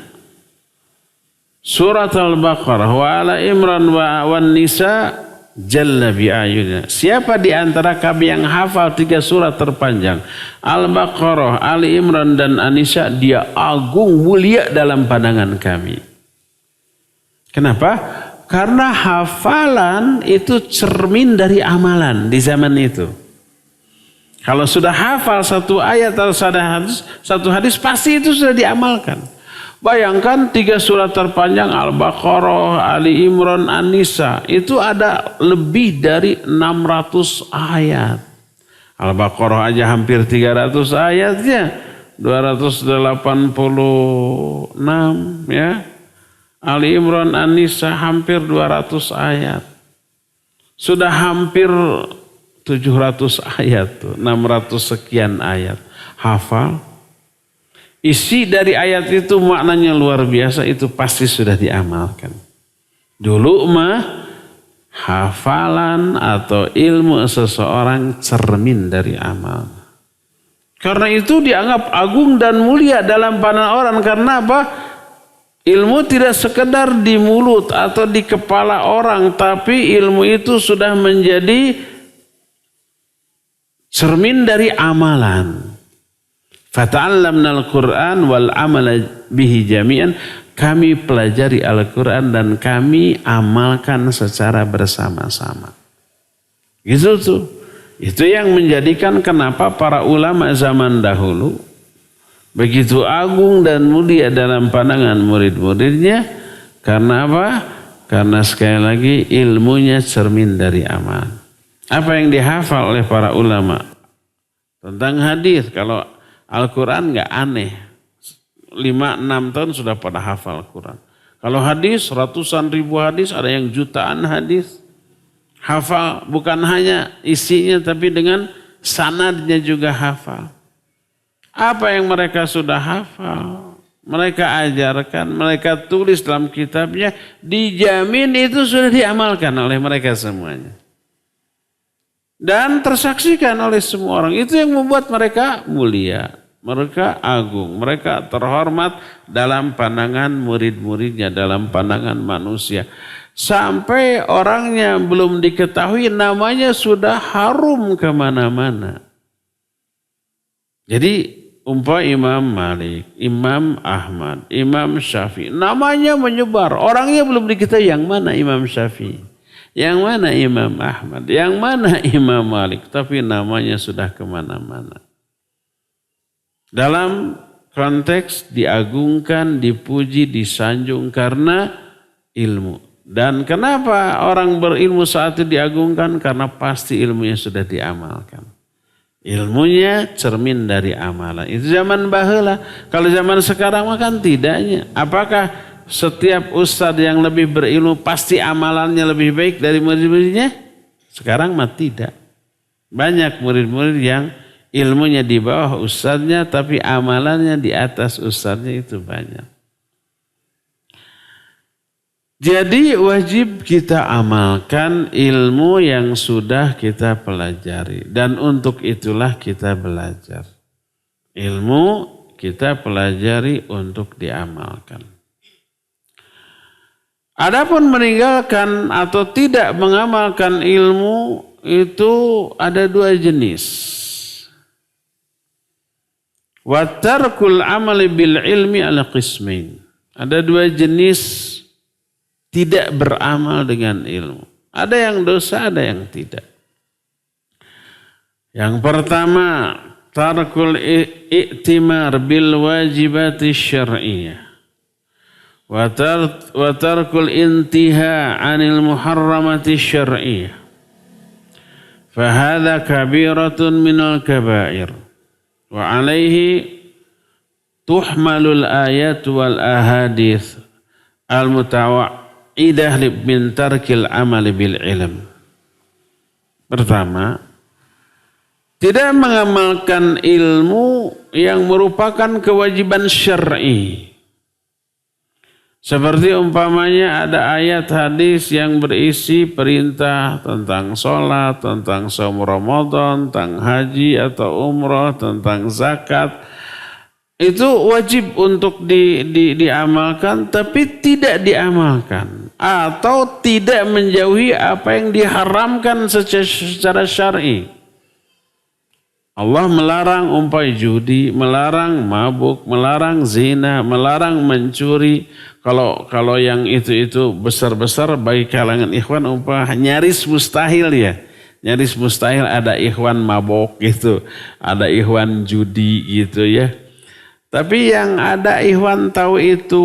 surat Al-Baqarah wa ala Imran wa Nisa jalla bi'ayunina. Siapa di antara kami yang hafal 3 surat terpanjang, Al-Baqarah, Ali Imran dan An-Nisa, dia agung mulia dalam pandangan kami. Kenapa? Karena hafalan itu cermin dari amalan di zaman itu. Kalau sudah hafal 1 ayat atau 1 hadis, pasti itu sudah diamalkan. Bayangkan 3 surat terpanjang, Al-Baqarah, Ali Imran, An-Nisa, itu ada lebih dari 600 ayat. Al-Baqarah aja hampir 300 ayatnya, 286 ya. Ali Imran, An-Nisa hampir 200 ayat. Sudah hampir 700 ayat tuh, 600 sekian ayat. Hafal. Isi dari ayat itu maknanya luar biasa, itu pasti sudah diamalkan. Dulu mah hafalan atau ilmu seseorang cermin dari amal. Karena itu dianggap agung dan mulia dalam pandangan orang. Karena apa? Ilmu tidak sekedar di mulut atau di kepala orang, tapi ilmu itu sudah menjadi cermin dari amalan. Fata'allamna al-Qur'an wal amala bihi jami'an. Kami pelajari Al-Quran dan kami amalkan secara bersama-sama. Gitu tuh. Itu yang menjadikan kenapa para ulama zaman dahulu begitu agung dan mulia dalam pandangan murid-muridnya. Karena apa? Karena sekali lagi ilmunya cermin dari amal. Apa yang dihafal oleh para ulama tentang hadis? Kalau Al-Quran nggak aneh, 5-6 tahun sudah pada hafal Al-Quran. Kalau hadis, ratusan ribu hadis, ada yang jutaan hadis. Hafal bukan hanya isinya tapi dengan sanadnya juga hafal. Apa yang mereka sudah hafal, mereka ajarkan, mereka tulis dalam kitabnya, dijamin itu sudah diamalkan oleh mereka semuanya. dan tersaksikan oleh semua orang. Itu yang membuat mereka mulia, mereka agung, mereka terhormat dalam pandangan murid-muridnya, dalam pandangan manusia. Sampai orangnya belum diketahui, namanya sudah harum kemana-mana. Jadi umpama Imam Malik, Imam Ahmad, Imam Syafi'i, namanya menyebar. Orangnya belum diketahui yang mana Imam Syafi'i, yang mana Imam Ahmad, yang mana Imam Malik. Tapi namanya sudah kemana-mana. Dalam konteks diagungkan, dipuji, disanjung karena ilmu. Dan kenapa orang berilmu saat itu diagungkan? Karena pasti ilmunya sudah diamalkan. Ilmunya cermin dari amalan. Itu zaman baheula. Kalau zaman sekarang makan tidaknya. Apakah setiap ustadz yang lebih berilmu pasti amalannya lebih baik dari murid-muridnya? Sekarang mah tidak. Banyak murid-murid yang ilmunya di bawah ustadznya tapi amalannya di atas ustadznya, itu banyak. Jadi wajib kita amalkan ilmu yang sudah kita pelajari. Dan untuk itulah kita belajar. Ilmu kita pelajari untuk diamalkan. Adapun meninggalkan atau tidak mengamalkan ilmu itu ada dua jenis. Wa tarkul amali bil ilmi ala qismain. Ada dua jenis tidak beramal dengan ilmu. Ada yang dosa, ada yang tidak. Yang pertama, tarkul i'timar bil wajibati syar'iyyah. Wa tarkul intiha 'anil muharramati syar'iyyah. Fahadha kabiratun minal kabair. Wa 'alaihi tuhmalul ayat wal ahadits al-mutawa'idah min tarkil amali bil ilm. Pertama, tidak mengamalkan ilmu yang merupakan kewajiban syar'i. Seperti umpamanya ada ayat hadis yang berisi perintah tentang sholat, tentang saum Ramadan, tentang haji atau umrah, tentang zakat. Itu wajib untuk diamalkan tapi tidak diamalkan. Atau tidak menjauhi apa yang diharamkan secara syar'i. Allah melarang umpai judi, melarang mabuk, melarang zina, melarang mencuri. Kalau yang itu besar-besar bagi kalangan ikhwan nyaris mustahil ya. Nyaris mustahil ada ikhwan mabuk gitu, ada ikhwan judi gitu ya. Tapi yang ada ikhwan tahu itu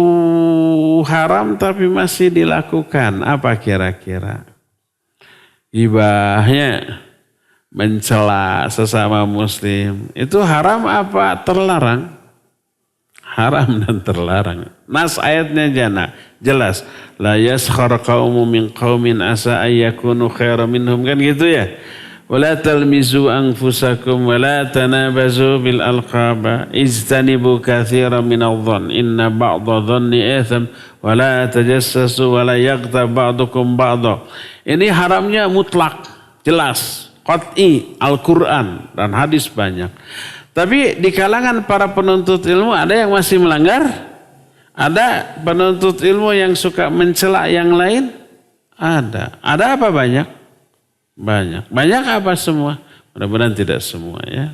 haram tapi masih dilakukan. Apa kira-kira? Gibahnya, mencela sesama muslim. Itu haram apa terlarang? Haram dan terlarang. Nas ayatnya jelas. La yaskhar qaumun min qaumin asa ayyakunu khairan minhum, kan gitu ya. Wala talmizu anfusakum wala tanabazu bil alqaba ijtanibu katsiran minadh-dhann inna ba'dha dhanni itham wala tajassasu wala yaghtab ba'dukum ba'dha. Ini haramnya mutlak, jelas, qat'i, Al-Qur'an dan hadis banyak. Tapi di kalangan para penuntut ilmu ada yang masih melanggar? Ada penuntut ilmu yang suka mencela yang lain? Ada. Ada apa banyak? Banyak. Banyak apa semua? Mudah-mudahan tidak semua ya.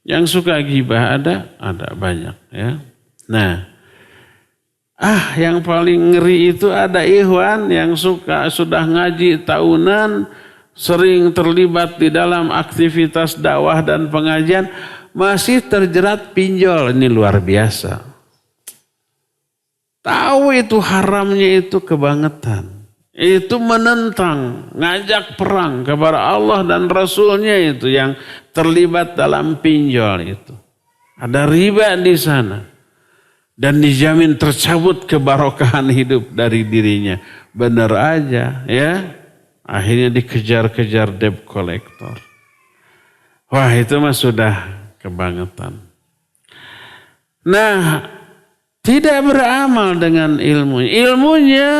Yang suka gibah ada banyak ya. Nah, yang paling ngeri itu ada ikhwan yang sudah ngaji tahunan, sering terlibat di dalam aktivitas dakwah dan pengajian, masih terjerat pinjol. Ini luar biasa. Tahu itu haramnya, itu kebangetan. Itu menentang, ngajak perang kepada Allah dan Rasulnya itu yang terlibat dalam pinjol itu. Ada riba di sana. Dan dijamin tercabut kebarokahan hidup dari dirinya. Benar aja ya. Akhirnya dikejar-kejar debt collector. Wah, itu mah sudah kebangetan. Nah, tidak beramal dengan ilmunya. Ilmunya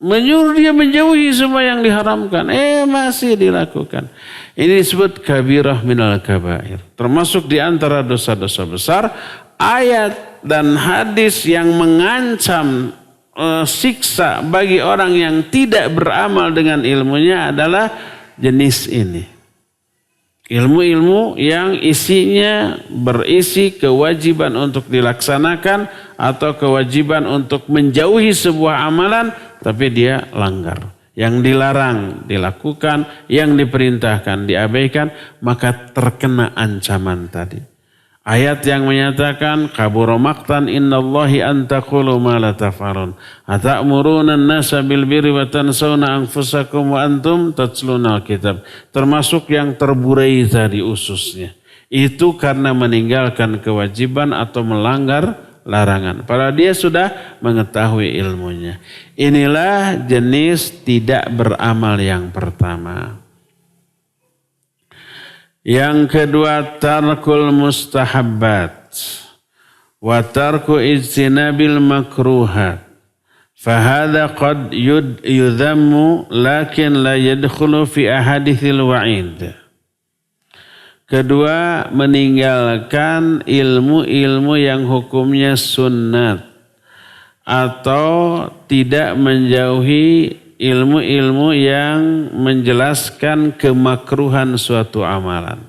menyuruh dia menjauhi semua yang diharamkan. Masih dilakukan. Ini disebut kabirah minal kabair. Termasuk di antara dosa-dosa besar. Ayat dan hadis yang mengancam siksa bagi orang yang tidak beramal dengan ilmunya adalah jenis ini. Ilmu-ilmu yang isinya berisi kewajiban untuk dilaksanakan atau kewajiban untuk menjauhi sebuah amalan, tapi dia langgar. Yang dilarang dilakukan, yang diperintahkan diabaikan, maka terkena ancaman tadi. Ayat yang menyatakan kabura maqtan innallahi an taqulu ma la taf'alun ata'muruna an-nasa bil birri wa tansawna anfusakum wa antum tatluna al-kitab. Termasuk yang terburai tadi ususnya. Itu karena meninggalkan kewajiban atau melanggar larangan. Padahal dia sudah mengetahui ilmunya. Inilah jenis tidak beramal yang pertama. Yang kedua, tarkul mustahabbat wa tarku ijtinabil makruhat. Fahada qad yudhammu lakin la yadkhulu fi ahadithil wa'id. Kedua, meninggalkan ilmu-ilmu yang hukumnya sunnat atau tidak menjauhi ilmu-ilmu yang menjelaskan kemakruhan suatu amalan.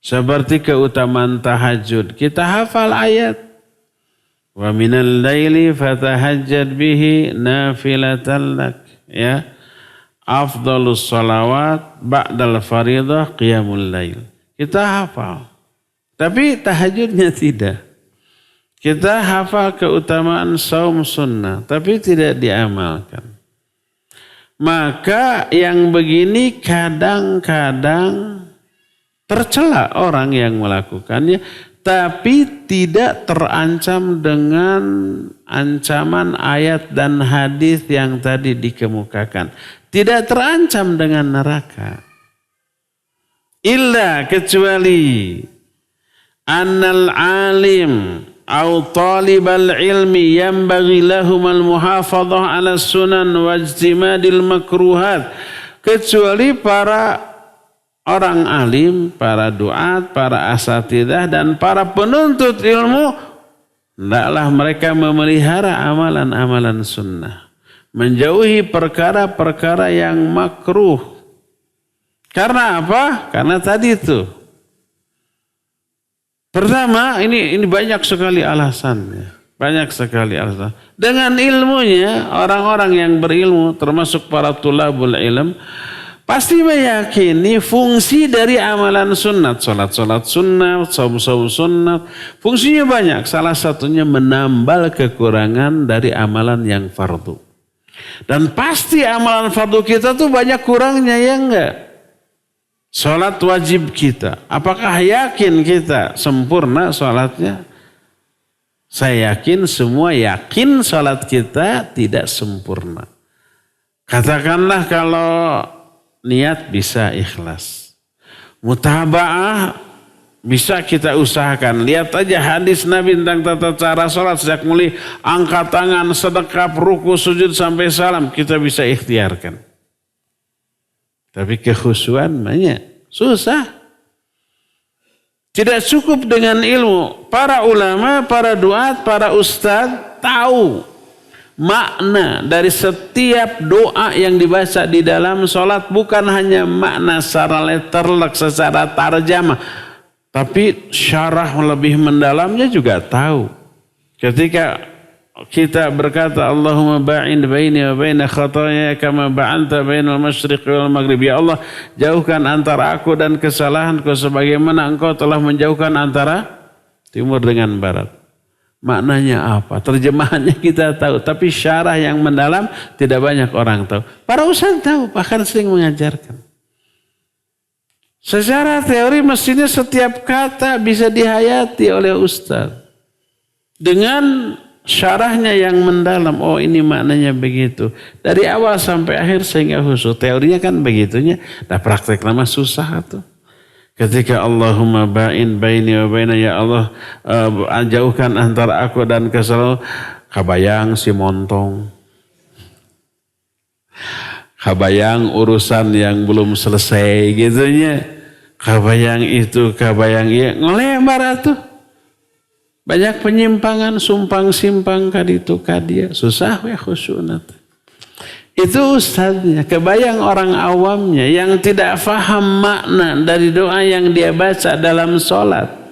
Seperti keutamaan tahajud. Kita hafal ayat. Wa minal laili fatahajjad bihi nafilatan lak. Ya. Afdalus salawat ba'dal faridah qiyamul lail. Kita hafal. Tapi tahajudnya tidak. Kita hafal keutamaan saum sunnah. Tapi tidak diamalkan. Maka yang begini kadang-kadang tercela orang yang melakukannya, tapi tidak terancam dengan ancaman ayat dan hadis yang tadi dikemukakan. Tidak terancam dengan neraka. Illa kecuali annal alim au talibal ilmi yanbaghi lahum al-muhafadhah ala sunan wa ijtimadil makruhat. Kecuali para orang alim, para duat, para asatidah dan para penuntut ilmu, hendaklah mereka memelihara amalan-amalan sunnah, menjauhi perkara-perkara yang makruh. Karena apa? Karena tadi itu. Pertama, ini banyak sekali alasannya. Banyak sekali alasan. Dengan ilmunya, orang-orang yang berilmu, termasuk para tulabul ilm, pasti meyakini fungsi dari amalan sunnat. Salat-salat sunnat, saum-saum sunnat. Fungsinya banyak. Salah satunya menambal kekurangan dari amalan yang fardu. Dan pasti amalan fardu kita tuh banyak kurangnya, ya enggak? Salat wajib kita. Apakah yakin kita sempurna salatnya? Saya yakin, semua yakin salat kita tidak sempurna. Katakanlah kalau niat bisa ikhlas. Mutaba'ah bisa kita usahakan. Lihat aja hadis Nabi tentang tata cara salat. Sejak mulai angkat tangan, sedekap, ruku, sujud sampai salam. Kita bisa ikhtiarkan. Tapi kekhusyuan banyak. Susah. Tidak cukup dengan ilmu. Para ulama, para duat, para ustadz tahu makna dari setiap doa yang dibaca di dalam sholat. Bukan hanya makna secara letterlek, secara tarjamah. Tapi syarah lebih mendalamnya juga tahu. Ketika kita berkata Allahumma ba'in baini wa baina khataya kama ba'anta bainal masyriqi wal maghrib. Ya Allah, jauhkan antara aku dan kesalahanku sebagaimana engkau telah menjauhkan antara timur dengan barat. Maknanya apa? Terjemahannya kita tahu, tapi syarah yang mendalam tidak banyak orang tahu. Para ustaz tahu, bahkan sering mengajarkan. Secara teori mestinya setiap kata bisa dihayati oleh ustaz. Dengan syarahnya yang mendalam. Oh, ini maknanya begitu. Dari awal sampai akhir sehingga khusyuk. Teorinya kan begitunya. Nah, praktek nama susah tuh. Ketika Allahumma ba'in baini wa baina, ya Allah, jauhkan antara aku dan kesalahan. Kabayang si montong. Kabayang urusan yang belum selesai gitunya. Kabayang itu, kabayang iya. Ngelebar atuh. Banyak penyimpangan, sumpang simpang kaditu kadia. Susah we khusyuk. Itu ustadznya. Kebayang orang awamnya yang tidak faham makna dari doa yang dia baca dalam sholat.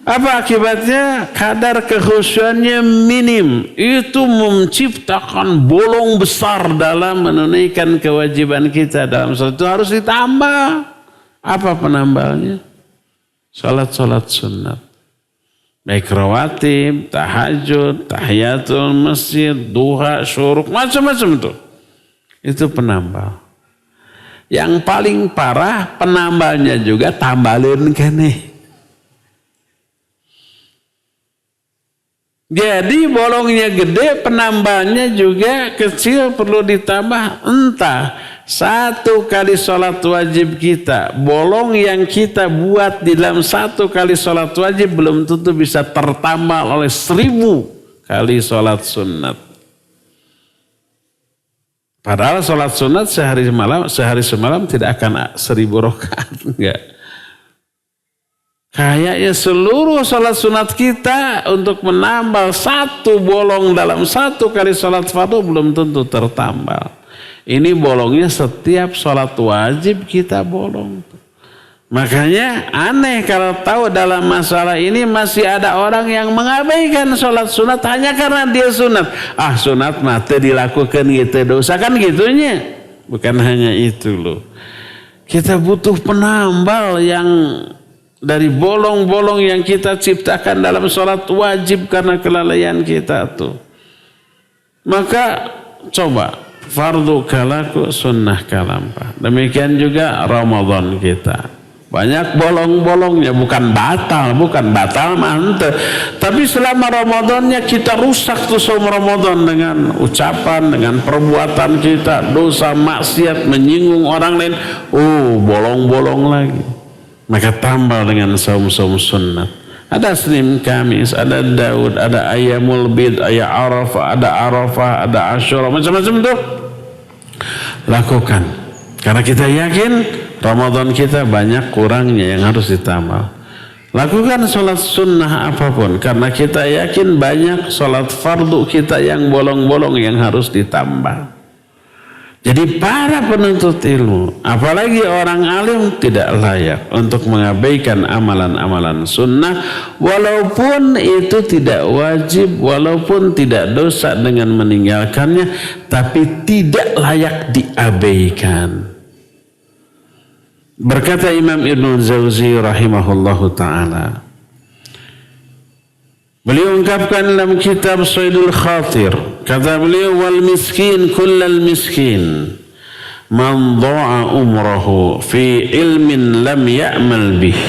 Apa akibatnya? Kadar kekhusyuannya minim. Itu menciptakan bolong besar dalam menunaikan kewajiban kita dalam sholat. Itu harus ditambah. Apa penambalnya? Sholat-sholat sunat. Baik rawatib, tahajud, tahiyatul masjid, duha, syuruk, macam-macam itu. Itu penambal. Yang paling parah penambalnya juga tambalin keneh. Jadi bolongnya gede, penambalnya juga kecil, perlu ditambah. Entah 1 kali sholat wajib kita, bolong yang kita buat di dalam 1 kali sholat wajib belum tentu bisa tertambal oleh 1000 kali sholat sunat. Padahal sholat sunat sehari semalam tidak akan 1000 rakaat, enggak. Kayaknya seluruh sholat sunat kita untuk menambal 1 bolong dalam 1 kali sholat fardu belum tentu tertambal. Ini bolongnya setiap sholat wajib kita bolong. Makanya aneh kalau tahu dalam masalah ini masih ada orang yang mengabaikan sholat sunat hanya karena dia sunat. Ah sunat mati dilakukan gitu dosa kan gitunya. Bukan hanya itu loh. Kita butuh penambal yang dari bolong-bolong yang kita ciptakan dalam sholat wajib karena kelalaian kita tuh. Maka coba. Fardu kalaku sunnah kalampa. Demikian juga Ramadan kita. Banyak bolong-bolongnya, bukan batal mantep. Tapi selama Ramadannya kita rusak tuh saum Ramadan dengan ucapan, dengan perbuatan kita, dosa maksiat, menyinggung orang lain. Oh, bolong-bolong lagi. Maka tambah dengan saum-saum sunnah. Ada Senin Kamis, ada Daud, ada Ayyamul Bid, Arafah, ada Asyura, macam-macam tuh. Lakukan. Karena kita yakin Ramadan kita banyak kurangnya yang harus ditambah. Lakukan sholat sunnah apapun. Karena kita yakin banyak sholat fardu kita yang bolong-bolong yang harus ditambah. Jadi para penuntut ilmu, apalagi orang alim tidak layak untuk mengabaikan amalan-amalan sunnah, walaupun itu tidak wajib, walaupun tidak dosa dengan meninggalkannya, tapi tidak layak diabaikan. Berkata Imam Ibnu Jauzi rahimahullahu ta'ala, beliau ungkapkan dalam kitab Saidul Khatir, kata beliau, wal miskin kullal miskin man dha'a umrahu fi ilmin lam ya'mal bih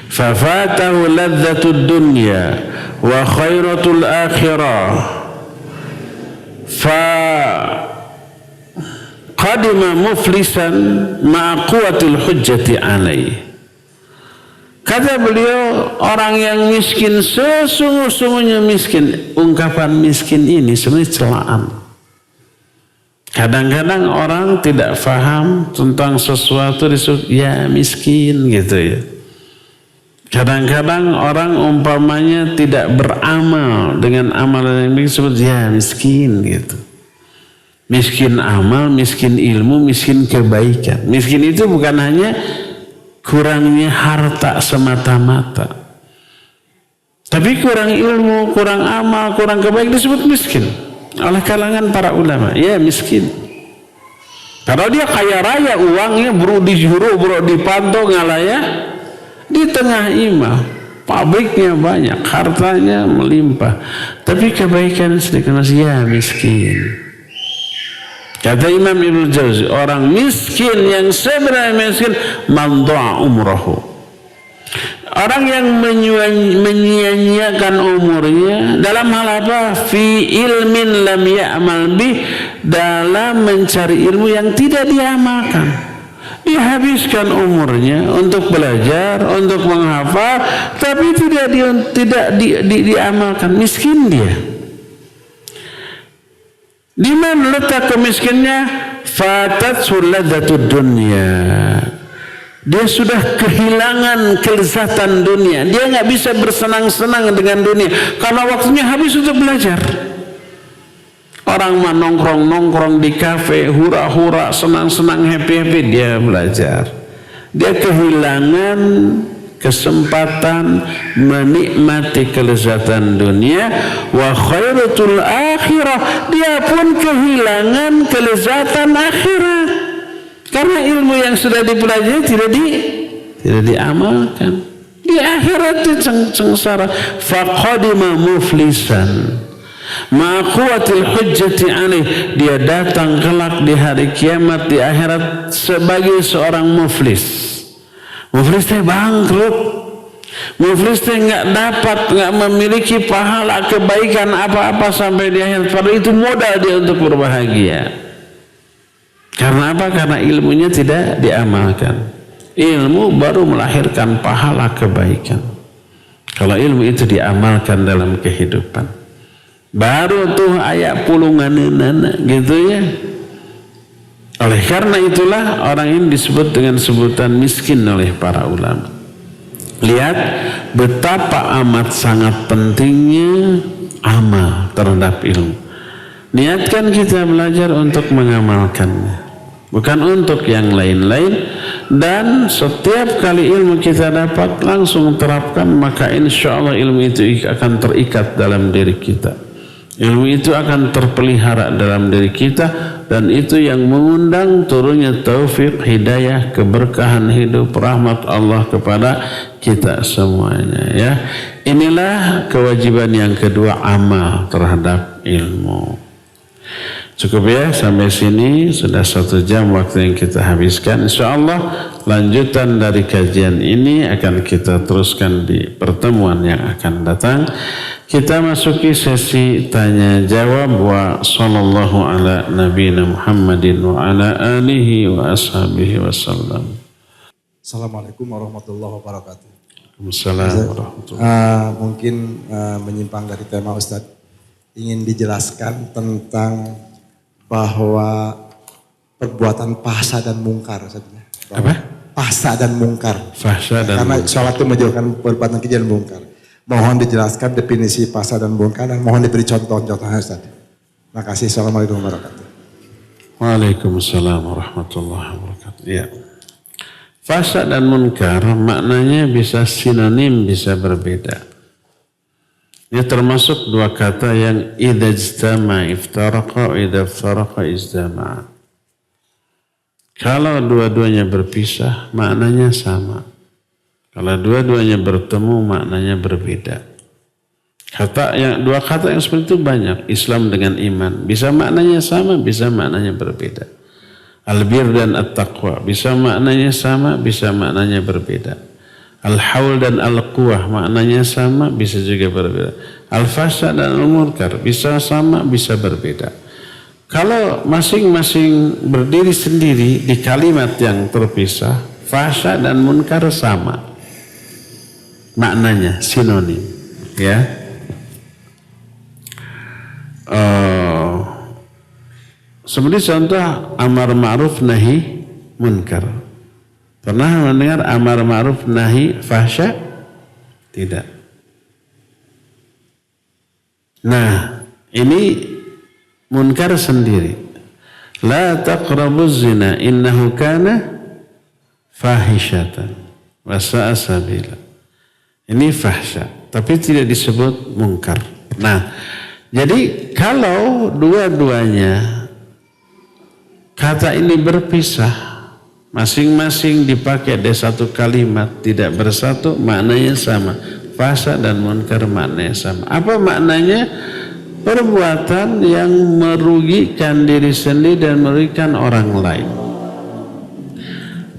fafatahu ladzatud dunya wa khairatul akhirah fa qadima muflisan ma'a quwwatil hujjati alaih. Kata beliau, orang yang miskin sesungguh-sungguhnya miskin. Ungkapan miskin ini sebenarnya celaan. Kadang-kadang orang tidak paham tentang sesuatu disebut ya miskin gitu ya. Kadang-kadang orang umpamanya tidak beramal dengan amalan yang disebut ya miskin gitu. Miskin amal, miskin ilmu, miskin kebaikan. Miskin itu bukan hanya kurangnya harta semata-mata, tapi kurang ilmu, kurang amal, kurang kebaikan disebut miskin oleh kalangan para ulama. Ya miskin. Kalau dia kaya raya, uangnya bro dijuru, bro dipantau ngalaya, di tengah imah, pabriknya banyak, hartanya melimpah, tapi kebaikan sedikit, masih ya miskin. Kata Imam Ibnu Jauzi, orang miskin yang sebenarnya miskin man dha'a umrahu. Orang yang menyia-nyiakan umurnya dalam hal apa? Fi ilmin lam ya'mal bih, dalam mencari ilmu yang tidak diamalkan. Dihabiskan umurnya untuk belajar, untuk menghafal, tapi tidak diamalkan. Miskin dia. Di mana letak kemiskinannya? Fatat suladatud dunya. Dia sudah kehilangan kelezatan dunia. Dia nggak bisa bersenang-senang dengan dunia karena waktunya habis untuk belajar. Orang mah nongkrong di kafe, hura-hura, senang-senang, happy-happy, dia belajar. Dia kehilangan kesempatan menikmati kelezatan dunia. Wa khairatul akhirah, dia pun kehilangan kelezatan akhirat karena ilmu yang sudah dipelajari tidak diamalkan. Di akhirat itu sengsara. Faqadima muflisan ma quwwatil hujjati alaih, dia datang kelak di hari kiamat di akhirat sebagai seorang muflis. Muflis teh bangkrut. Muflis teh nggak memiliki pahala kebaikan apa-apa sampai di akhirat. Padahal itu modal dia untuk berbahagia. Karena apa? Karena ilmunya tidak diamalkan. Ilmu baru melahirkan pahala kebaikan. Kalau ilmu itu diamalkan dalam kehidupan, baru tuh ayak pulungan gitu ya. Oleh karena itulah orang ini disebut dengan sebutan miskin oleh para ulama. Lihat betapa amat sangat pentingnya amal terhadap ilmu. Niatkan kita belajar untuk mengamalkannya, bukan untuk yang lain-lain. Dan setiap kali ilmu kita dapat langsung terapkan, maka insya Allah ilmu itu akan terikat dalam diri kita. Ilmu itu akan terpelihara dalam diri kita, dan itu yang mengundang turunnya taufik, hidayah, keberkahan hidup, rahmat Allah kepada kita semuanya ya. Inilah kewajiban yang kedua, amal terhadap ilmu. Cukup ya, sampai sini sudah 1 jam waktu yang kita habiskan. InsyaAllah lanjutan dari kajian ini akan kita teruskan di pertemuan yang akan datang. Kita masuki sesi tanya jawab. Wa sallallahu ala nabiyina Muhammadin wa ala alihi wa ashabihi wa sallam. Assalamualaikum warahmatullahi wabarakatuh. Waalaikumsalam warahmatullahi. Mungkin menyimpang dari tema Ustadz, ingin dijelaskan tentang bahwa perbuatan fahsya dan mungkar. Apa? Fahsya dan mungkar. Fahsya dan karena mungkar. sholat itu menjauhkan perbuatan keji dan mungkar. Mohon dijelaskan definisi fahsya dan mungkar dan mohon diberi contoh-contohnya Ustaz. Terima kasih. Assalamualaikum warahmatullahi wabarakatuh. Waalaikumsalam warahmatullahi wabarakatuh. Ya. Fahsya dan munkar maknanya bisa sinonim, bisa berbeda. Ini termasuk dua kata yang idza ijtama iftaraqa, idza iftaraqa ijtama. Kalau dua-duanya berpisah, maknanya sama. Kalau dua-duanya bertemu, maknanya berbeda. Dua kata yang seperti itu banyak. Islam dengan iman, bisa maknanya sama, bisa maknanya berbeda. Al-bir dan at-taqwa, bisa maknanya sama, bisa maknanya berbeda. Al-haul dan al-quwah maknanya sama, bisa juga berbeda. Al-fahsya dan al-munkar bisa sama, bisa berbeda. Kalau masing-masing berdiri sendiri di kalimat yang terpisah, fahsya dan munkar sama. Maknanya sinonim, ya. Seperti contoh amar ma'ruf nahi munkar. Pernah mendengar amar ma'ruf nahi fahsya? Tidak. Nah, ini munkar sendiri. La taqrabuz zina innahu kana fahishatan wa sa'a sabila. Ini fahsya, tapi tidak disebut munkar. Nah, jadi kalau dua-duanya kata ini berpisah, masing-masing dipakai di satu kalimat, tidak bersatu, maknanya sama. Fahsya dan munkar maknanya sama. Apa maknanya? Perbuatan yang merugikan diri sendiri dan merugikan orang lain.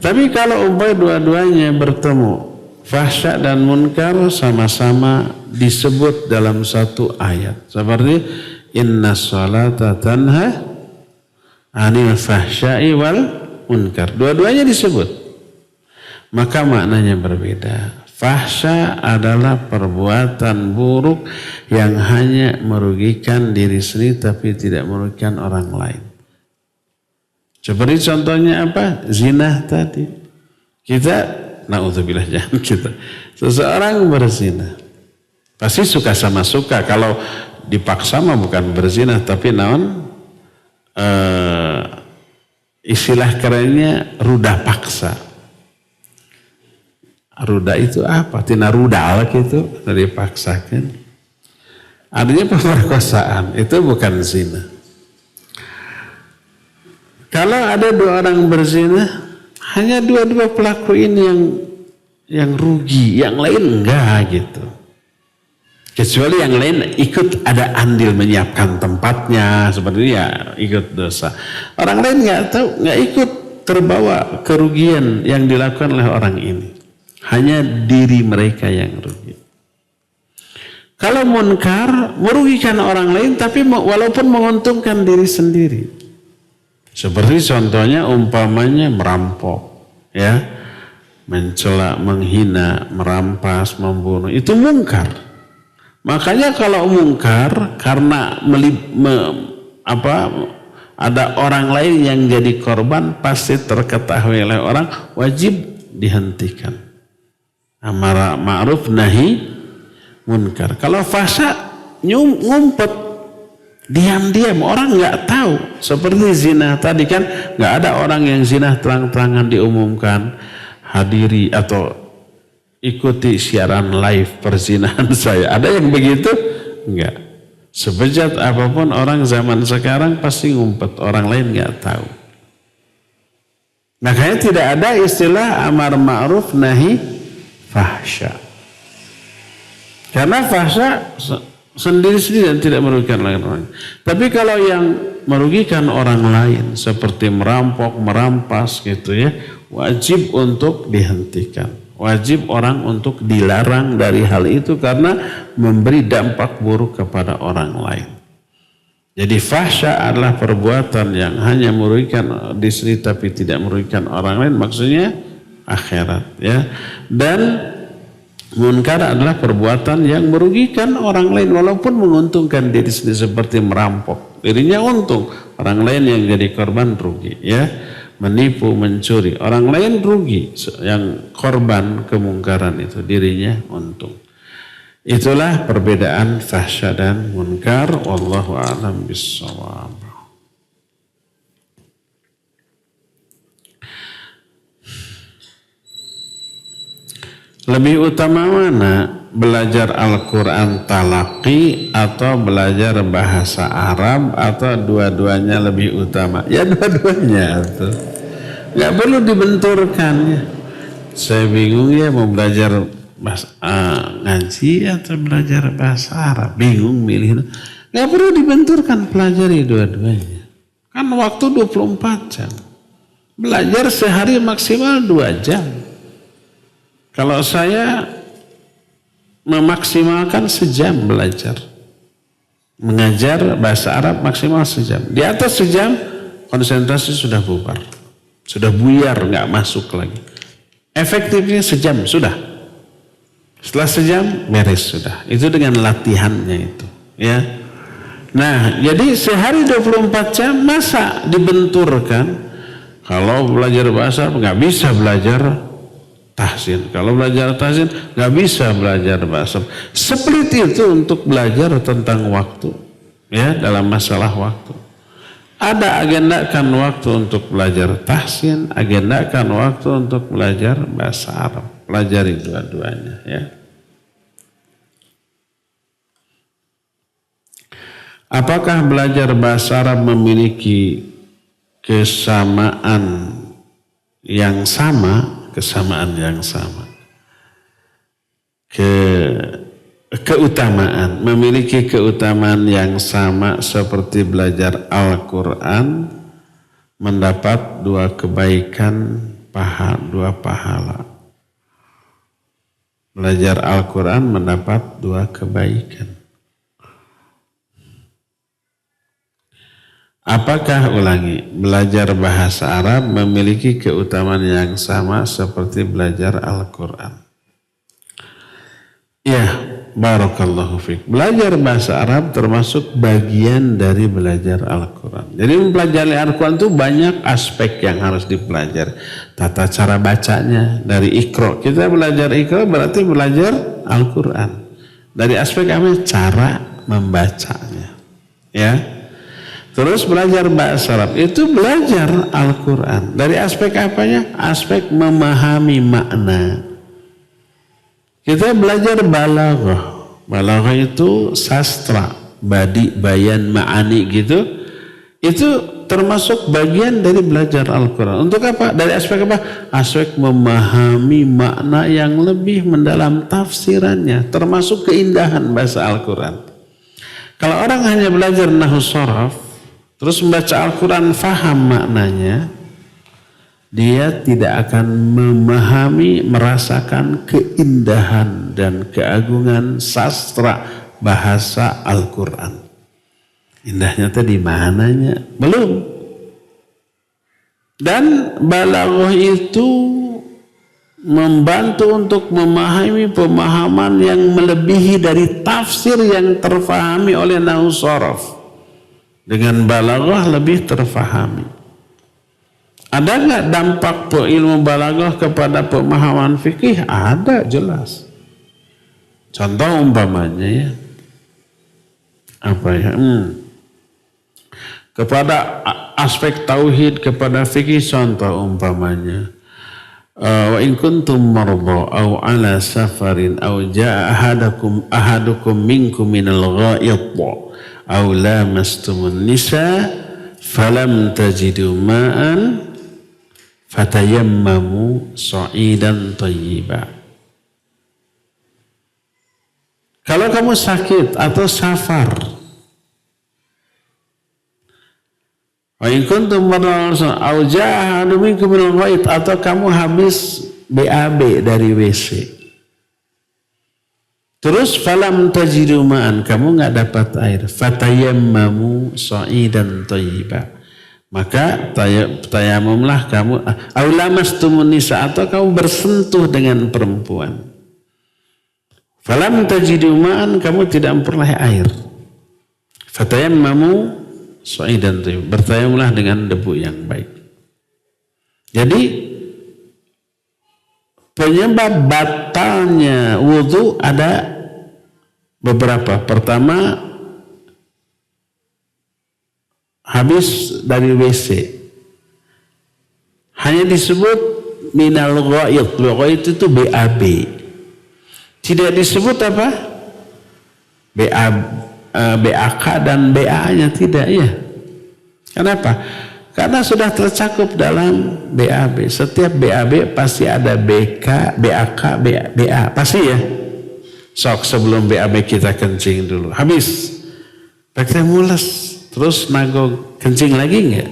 Tapi kalau umpamanya dua-duanya bertemu, fahsya dan munkar sama-sama disebut dalam satu ayat. Seperti inna sholata tanha anil fahsyai wal munkar. Dua-duanya disebut. Maka maknanya berbeda. Fahsya adalah perbuatan buruk yang hanya merugikan diri sendiri tapi tidak merugikan orang lain. Seperti contohnya apa? Zina tadi. Kita, na'udzubillah, jangan kita. Seseorang berzina. Pasti suka sama suka. Kalau dipaksa mah bukan berzina tapi naon? Istilah kerennya ruda paksa. Ruda itu apa? Tina rudal gitu, dari paksakan. Artinya pemerkosaan, itu bukan zina. Kalau ada dua orang berzina, hanya dua-dua pelaku ini yang rugi, yang lain enggak gitu. Kecuali yang lain ikut ada andil menyiapkan tempatnya, seperti ya ikut dosa. Orang lain nggak tahu, nggak ikut terbawa kerugian yang dilakukan oleh orang ini. Hanya diri mereka yang rugi. Kalau munkar merugikan orang lain, tapi walaupun menguntungkan diri sendiri. Seperti contohnya umpamanya merampok, ya, mencela, menghina, merampas, membunuh, itu munkar. Makanya kalau mungkar karena ada orang lain yang jadi korban pasti terketahui oleh orang, wajib dihentikan. Amar ma'ruf nahi munkar. Kalau fahsya ngumpet diam-diam, orang nggak tahu. Seperti zina tadi kan, nggak ada orang yang zina terang-terangan diumumkan, hadiri atau ikuti siaran live perzinahan saya. Ada yang begitu? Enggak. Sebejat apapun orang zaman sekarang pasti ngumpet, orang lain nggak tahu. Makanya tidak ada istilah amar ma'ruf nahi fahsya. Karena fahsya sendiri-sendiri dan tidak merugikan orang lain. Tapi kalau yang merugikan orang lain seperti merampok, merampas gitu ya, wajib untuk dihentikan. Wajib orang untuk dilarang dari hal itu karena memberi dampak buruk kepada orang lain. Jadi fahsya adalah perbuatan yang hanya merugikan diri sendiri tapi tidak merugikan orang lain, maksudnya akhirat, ya. Dan munkar adalah perbuatan yang merugikan orang lain walaupun menguntungkan diri sendiri seperti merampok. Dirinya untung, orang lain yang jadi korban rugi, ya. Menipu, mencuri, orang lain rugi, yang korban kemungkaran itu dirinya untung. Itulah perbedaan fahsya dan munkar. Wallahu a'lam bishawab. Lebih utama mana? Belajar Al-Quran talaqi atau belajar bahasa Arab atau dua-duanya lebih utama? Ya dua-duanya tuh. Gak perlu dibenturkan ya. Saya bingung ya mau belajar ngaji atau belajar bahasa Arab. Bingung milih. Gak perlu dibenturkan, pelajari dua-duanya. Kan waktu 24 jam. Belajar sehari maksimal 2 jam. Kalau saya memaksimalkan sejam belajar. Mengajar bahasa Arab maksimal sejam. Di atas sejam konsentrasi sudah bubar. Sudah buyar, nggak masuk lagi. Efektifnya sejam, sudah. Setelah sejam, beres sudah. Itu dengan latihannya itu. Ya. Nah, jadi sehari 24 jam masa dibenturkan. Kalau belajar bahasa Arab nggak bisa belajar tahsin. Kalau belajar tahsin nggak bisa belajar bahasa. Split itu untuk belajar tentang waktu, ya, dalam masalah waktu. Ada agendakan waktu untuk belajar tahsin, agendakan waktu untuk belajar bahasa Arab. Pelajari dua-duanya, ya. Apakah belajar bahasa Arab memiliki kesamaan yang sama? Kesamaan yang sama. Keutamaan, memiliki keutamaan yang sama seperti belajar Al-Quran, mendapat 2 kebaikan, 2 pahala. Belajar Al-Quran mendapat 2 kebaikan. Apakah, ulangi, belajar bahasa Arab memiliki keutamaan yang sama seperti belajar Al-Quran? Ya, barakallahu fiik. Belajar bahasa Arab termasuk bagian dari belajar Al-Quran. Jadi mempelajari Al-Quran itu banyak aspek yang harus dipelajari. Tata cara bacanya dari Iqra. Kita belajar Iqra berarti belajar Al-Quran. Dari aspek apa? Cara membacanya. Ya. Terus belajar bahasa Arab itu belajar Al-Quran. Dari aspek apanya? Aspek memahami makna. Kita belajar balaghah. Balaghah itu sastra, badi, bayan, ma'ani gitu. Itu termasuk bagian dari belajar Al-Quran. Untuk apa? Dari aspek apa? Aspek memahami makna yang lebih mendalam tafsirannya. Termasuk keindahan bahasa Al-Quran. Kalau orang hanya belajar nahwu sharaf, terus membaca Al-Quran faham maknanya, dia tidak akan memahami, merasakan keindahan dan keagungan sastra bahasa Al-Quran. Indahnya tadi mananya? Belum. Dan balaghah itu membantu untuk memahami pemahaman yang melebihi dari tafsir yang terfahami oleh nahwu sharaf. Dengan balaghah lebih terfahami. Ada nggak dampak ilmu balaghah kepada pemahaman fikih? Ada, jelas. Contoh umpamanya ya. Apa ya? Kepada aspek tauhid, kepada fikih, contoh umpamanya. Wa in kuntum marda aw ala safarin aw jaa ahadukum minkum minal ghaid aw lamastumun nisa falam tajidu ma'an fatayammamu sa'idan thayyiba. Kalau kamu sakit atau safar, wa in kuntum mardan aw jaa ahadun minkum minal ghaid, atau kamu habis BAB dari WC, terus falam tajidu ma'an, kamu nggak dapat air, fatayammamu sa'idan thayyiba, maka tayamumlah kamu, aulamastumun nisa, atau kamu bersentuh dengan perempuan. Falam tajidu ma'an, kamu tidak memperoleh air. Fatayammamu sa'idan thayyib, bertayamumlah dengan debu yang baik. Jadi penyebab batalnya wudu ada beberapa. Pertama, habis dari WC. Hanya disebut minal ghaid. Ghaid itu BAB. Tidak disebut apa? BAK dan BA-nya tidak ya. Kenapa? Karena sudah tercakup dalam BAB. Setiap BAB pasti ada BK, BAK, BA. Pasti ya. Sok sebelum BAB kita kencing dulu. Habis. Pakai mules. Terus nagog kencing lagi enggak?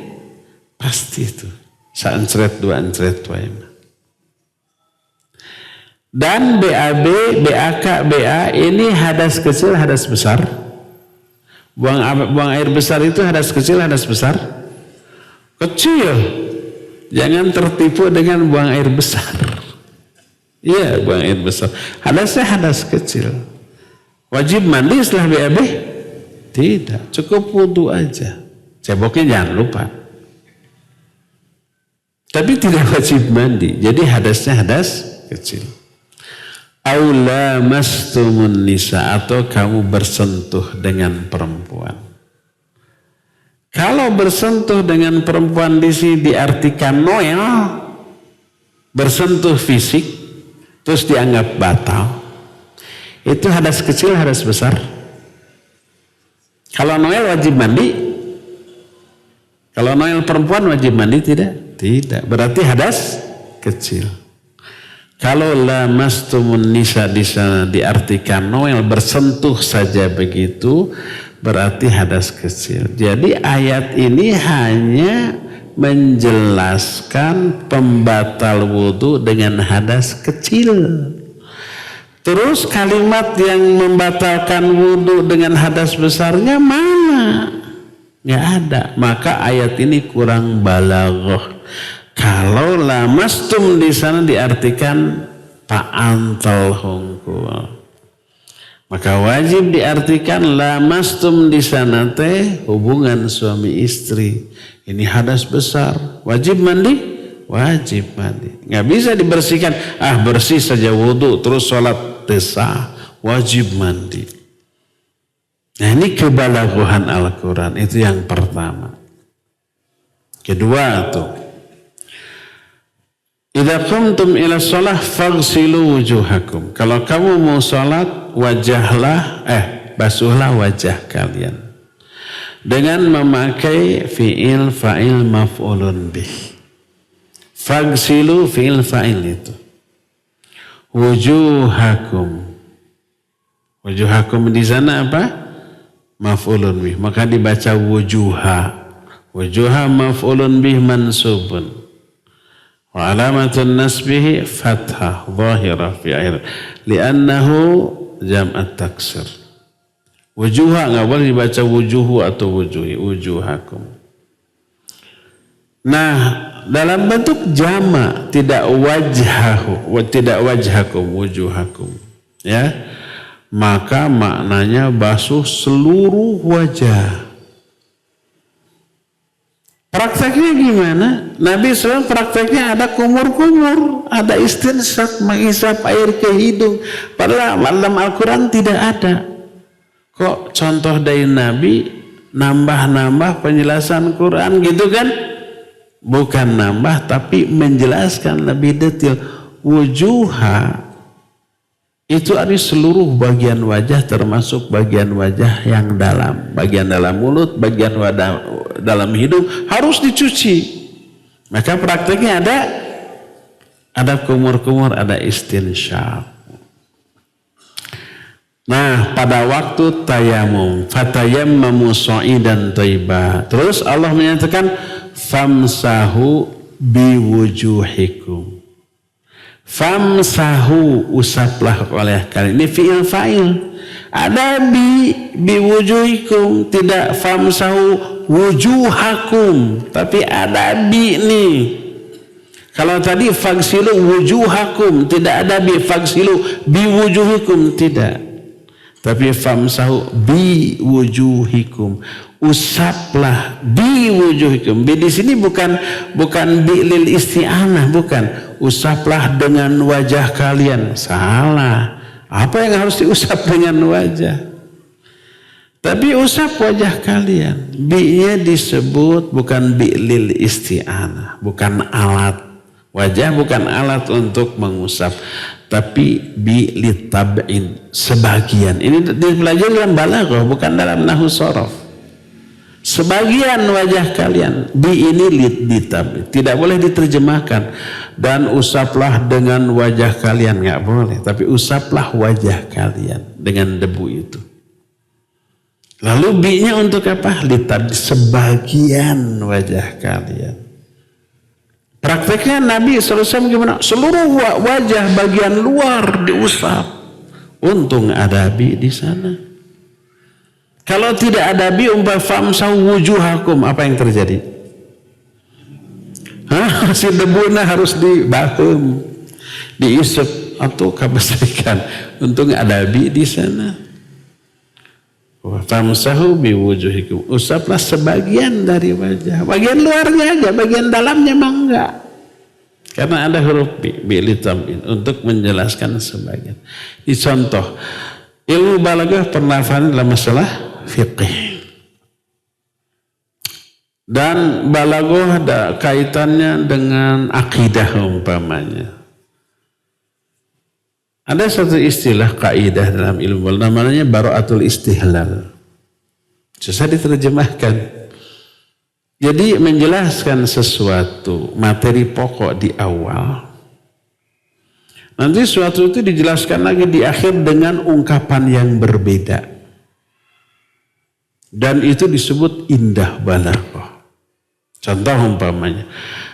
Pasti itu. Saancret dua ancret wae. Dan BAB, BAK, BA ini hadas kecil, hadas besar. Buang air besar itu hadas kecil, hadas besar. Kecil. Jangan tertipu dengan buang air besar. Iya, buang air besar. Hadasnya hadas kecil. Wajib mandi setelah BAB? Tidak, cukup wudu aja. Ceboknya jangan lupa. Tapi tidak wajib mandi. Jadi hadasnya hadas kecil. Aula mastumun nisa, atau kamu bersentuh dengan perempuan. Kalau bersentuh dengan perempuan di sini diartikan noel, bersentuh fisik, terus dianggap batal. Itu hadas kecil, hadas besar. Kalau noel wajib mandi. Kalau noel perempuan wajib mandi tidak? Tidak. Berarti hadas kecil. Kalau lamastumun nisa di sana diartikan noel, bersentuh saja begitu, berarti hadas kecil. Jadi ayat ini hanya menjelaskan pembatal wudu dengan hadas kecil. Terus kalimat yang membatalkan wudu dengan hadas besarnya mana? Nggak ada. Maka ayat ini kurang balaghah. Kalau lamastum di sana diartikan ta'antal hungkul. Maka wajib diartikan lamastum di sana teh hubungan suami istri. Ini hadas besar. Wajib mandi? Wajib mandi. Nggak bisa dibersihkan. Bersih saja wudhu terus sholat tesah. Wajib mandi. Nah ini kebalaguhan Al-Quran. Itu yang pertama. Kedua tuh. Idza qumtum ila shalah faghsilu wujuhakum. Kalau kamu mau salat, basuhlah wajah kalian. Dengan memakai fi'il fa'il maf'ulun bih. Faghsilu fi'il fa'il itu. Wujuhakum. Wujuhakum di sana apa? Maf'ulun bih. Maka dibaca wujuha. Wujuha maf'ulun bih mansubun. Wa alamatun nasbihi fathah zahirah fi akhir li'annahu jam'at taksir. Wujuha enggak boleh dibaca wujuhu atau wujuhi, wujuhakum. Nah, dalam bentuk jama tidak wajhakum wujuhakum, ya. Maka maknanya basuh seluruh wajah. Prakteknya gimana? Nabi SAW prakteknya ada kumur-kumur, ada istinsak, menghisap air ke hidung. Padahal dalam Al-Quran tidak ada. Kok contoh dari Nabi nambah-nambah penjelasan Quran gitu kan? Bukan nambah tapi menjelaskan lebih detail. Wujuha itu ada seluruh bagian wajah termasuk bagian wajah yang dalam. Bagian dalam mulut, bagian dalam hidung harus dicuci. Maka prakteknya ada kumur-kumur, ada istinsyaq. Nah, pada waktu tayamum, fatayammamu sha'idan thayyiba. Terus Allah menyatakan famsahu biwujuhikum. Famsahu, usaplah oleh kalian. Ini fi'il fa'il. Ada biwujuhikum, tidak famsahu wujuhakum, tapi ada bi nih. Kalau tadi fagsilu wujuhakum, tidak ada bi fagsilu biwujuhikum, tidak. Tapi famsahu biwujuhikum, usaplah biwujuhikum. Bi di sini bukan bi lil isti'anah, bukan. Usaplah dengan wajah kalian. Salah. Apa yang harus diusap dengan wajah? Tapi usap wajah kalian. Bi-nya disebut bukan bi lil isti'anah, bukan alat. Wajah bukan alat untuk mengusap, tapi bi litab'in, sebagian. Ini dipelajari dalam balaghah, bukan dalam nahwu shorof. Sebagian wajah kalian, bi ini litab'in, tidak boleh diterjemahkan. Dan usaplah dengan wajah kalian, nggak boleh. Tapi usaplah wajah kalian dengan debu itu. Lalu bi-nya untuk apa? Litab'in, sebagian wajah kalian. Prakteknya Nabi SAW gimana? Seluruh wajah bagian luar diusap. Untung ada bi di sana. Kalau tidak ada bi, famsahu wujuhakum, apa yang terjadi? Si debunya harus dibahum, diisep atau kebersihkan. Untung ada bi di sana. Famsahu biwujuhikum, usaplah sebagian dari wajah, bagian luarnya aja, bagian dalamnya mah enggak, karena ada huruf bi litab'in untuk menjelaskan sebagian. Ini contoh ilmu balaghah pernafasan dalam masalah fiqih. Dan balaghah ada kaitannya dengan akidah umpamanya. Ada satu istilah kaidah dalam ilmu namanya bara'atul istihlal. Susah diterjemahkan. Jadi menjelaskan sesuatu materi pokok di awal. Nanti sesuatu itu dijelaskan lagi di akhir dengan ungkapan yang berbeda. Dan itu disebut indah balaghah. Contoh umpamanya,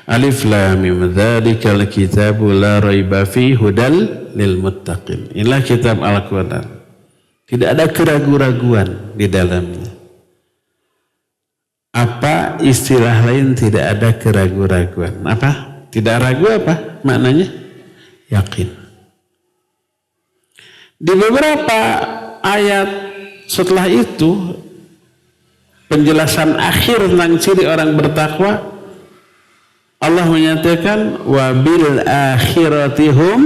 alif lam mim dzalikal kitabu la raiba fihi hudal lil muttaqin. Inilah kitab Al-Quran. Tidak ada keraguan-raguan di dalamnya. Apa istilah lain tidak ada keraguan-raguan? Apa? Tidak ragu apa? Maknanya yakin. Di beberapa ayat setelah itu penjelasan akhir tentang ciri orang bertakwa, Allah menyatakan wabil akhiratihum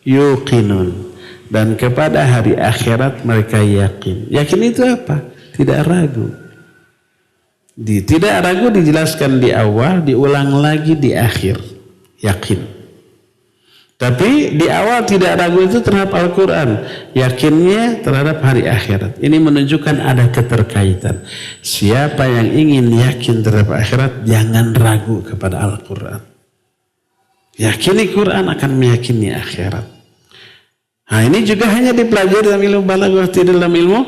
yuqinun, dan kepada hari akhirat mereka yakin. Yakin itu apa? Tidak ragu. Tidak ragu dijelaskan di awal, diulang lagi di akhir. Yakin. Tapi di awal tidak ragu itu terhadap Al-Quran. Yakinnya terhadap hari akhirat. Ini menunjukkan ada keterkaitan. Siapa yang ingin yakin terhadap akhirat, jangan ragu kepada Al-Quran. Yakini Quran akan meyakini akhirat. Nah, ini juga hanya dipelajari dalam ilmu balaghah, tidak dalam ilmu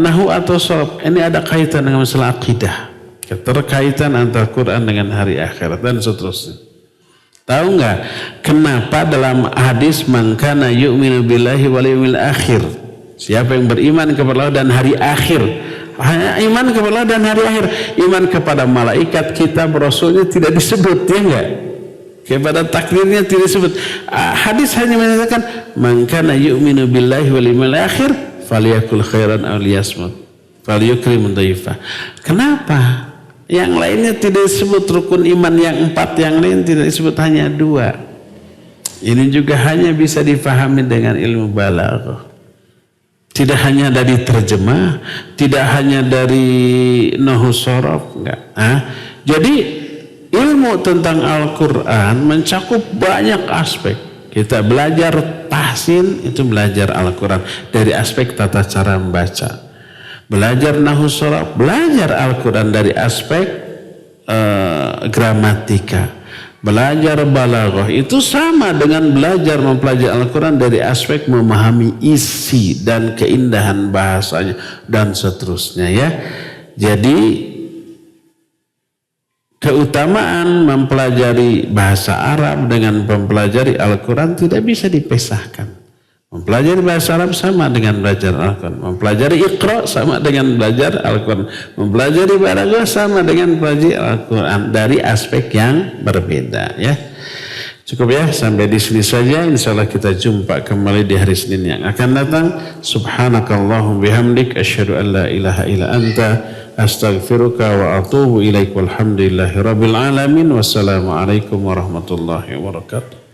nahwu atau sharaf. Ini ada kaitan dengan masalah akidah, keterkaitan antara Quran dengan hari akhirat dan seterusnya. Tahu nggak kenapa dalam hadis man kana yu'minu billahi wal yawmil akhir, siapa yang beriman kepada Allah dan hari akhir, iman kepada Allah dan hari akhir, iman kepada malaikat, kitab, rasulnya tidak disebut, ya enggak? Kepada takdirnya tidak disebut. Hadis hanya menyatakan man kana yu'minu billahi wal yawmil akhir falyakul khairan aw liyasmut falyukrim dhaifah. Kenapa? Yang lainnya tidak disebut rukun iman yang 4, yang lain tidak disebut, hanya 2. Ini juga hanya bisa difahami dengan ilmu balaghah. Tidak hanya dari terjemah, tidak hanya dari nahwu sharaf, enggak. Jadi ilmu tentang Al-Quran mencakup banyak aspek. Kita belajar tahsin itu belajar Al-Quran dari aspek tata cara membaca. Belajar nahwu sharaf, belajar Al-Quran dari aspek gramatika. Belajar balaghah itu sama dengan belajar mempelajari Al-Quran dari aspek memahami isi dan keindahan bahasanya dan seterusnya, ya. Jadi keutamaan mempelajari bahasa Arab dengan mempelajari Al-Quran tidak bisa dipisahkan. Mempelajari bahasa Arab sama dengan belajar Al-Quran. Mempelajari Iqra sama dengan belajar Al-Quran. Mempelajari balaghah sama dengan belajar Al-Quran dari aspek yang berbeda, ya. Cukup ya, sampai di sini saja. Insyaallah kita jumpa kembali di hari Senin yang akan datang. Subhanakallahumma bihamdik asyhadu an la ilaha illa anta astaghfiruka wa atubu ilaik. Walhamdulillahi rabbil alamin. Wassalamualaikum warahmatullahi wabarakatuh.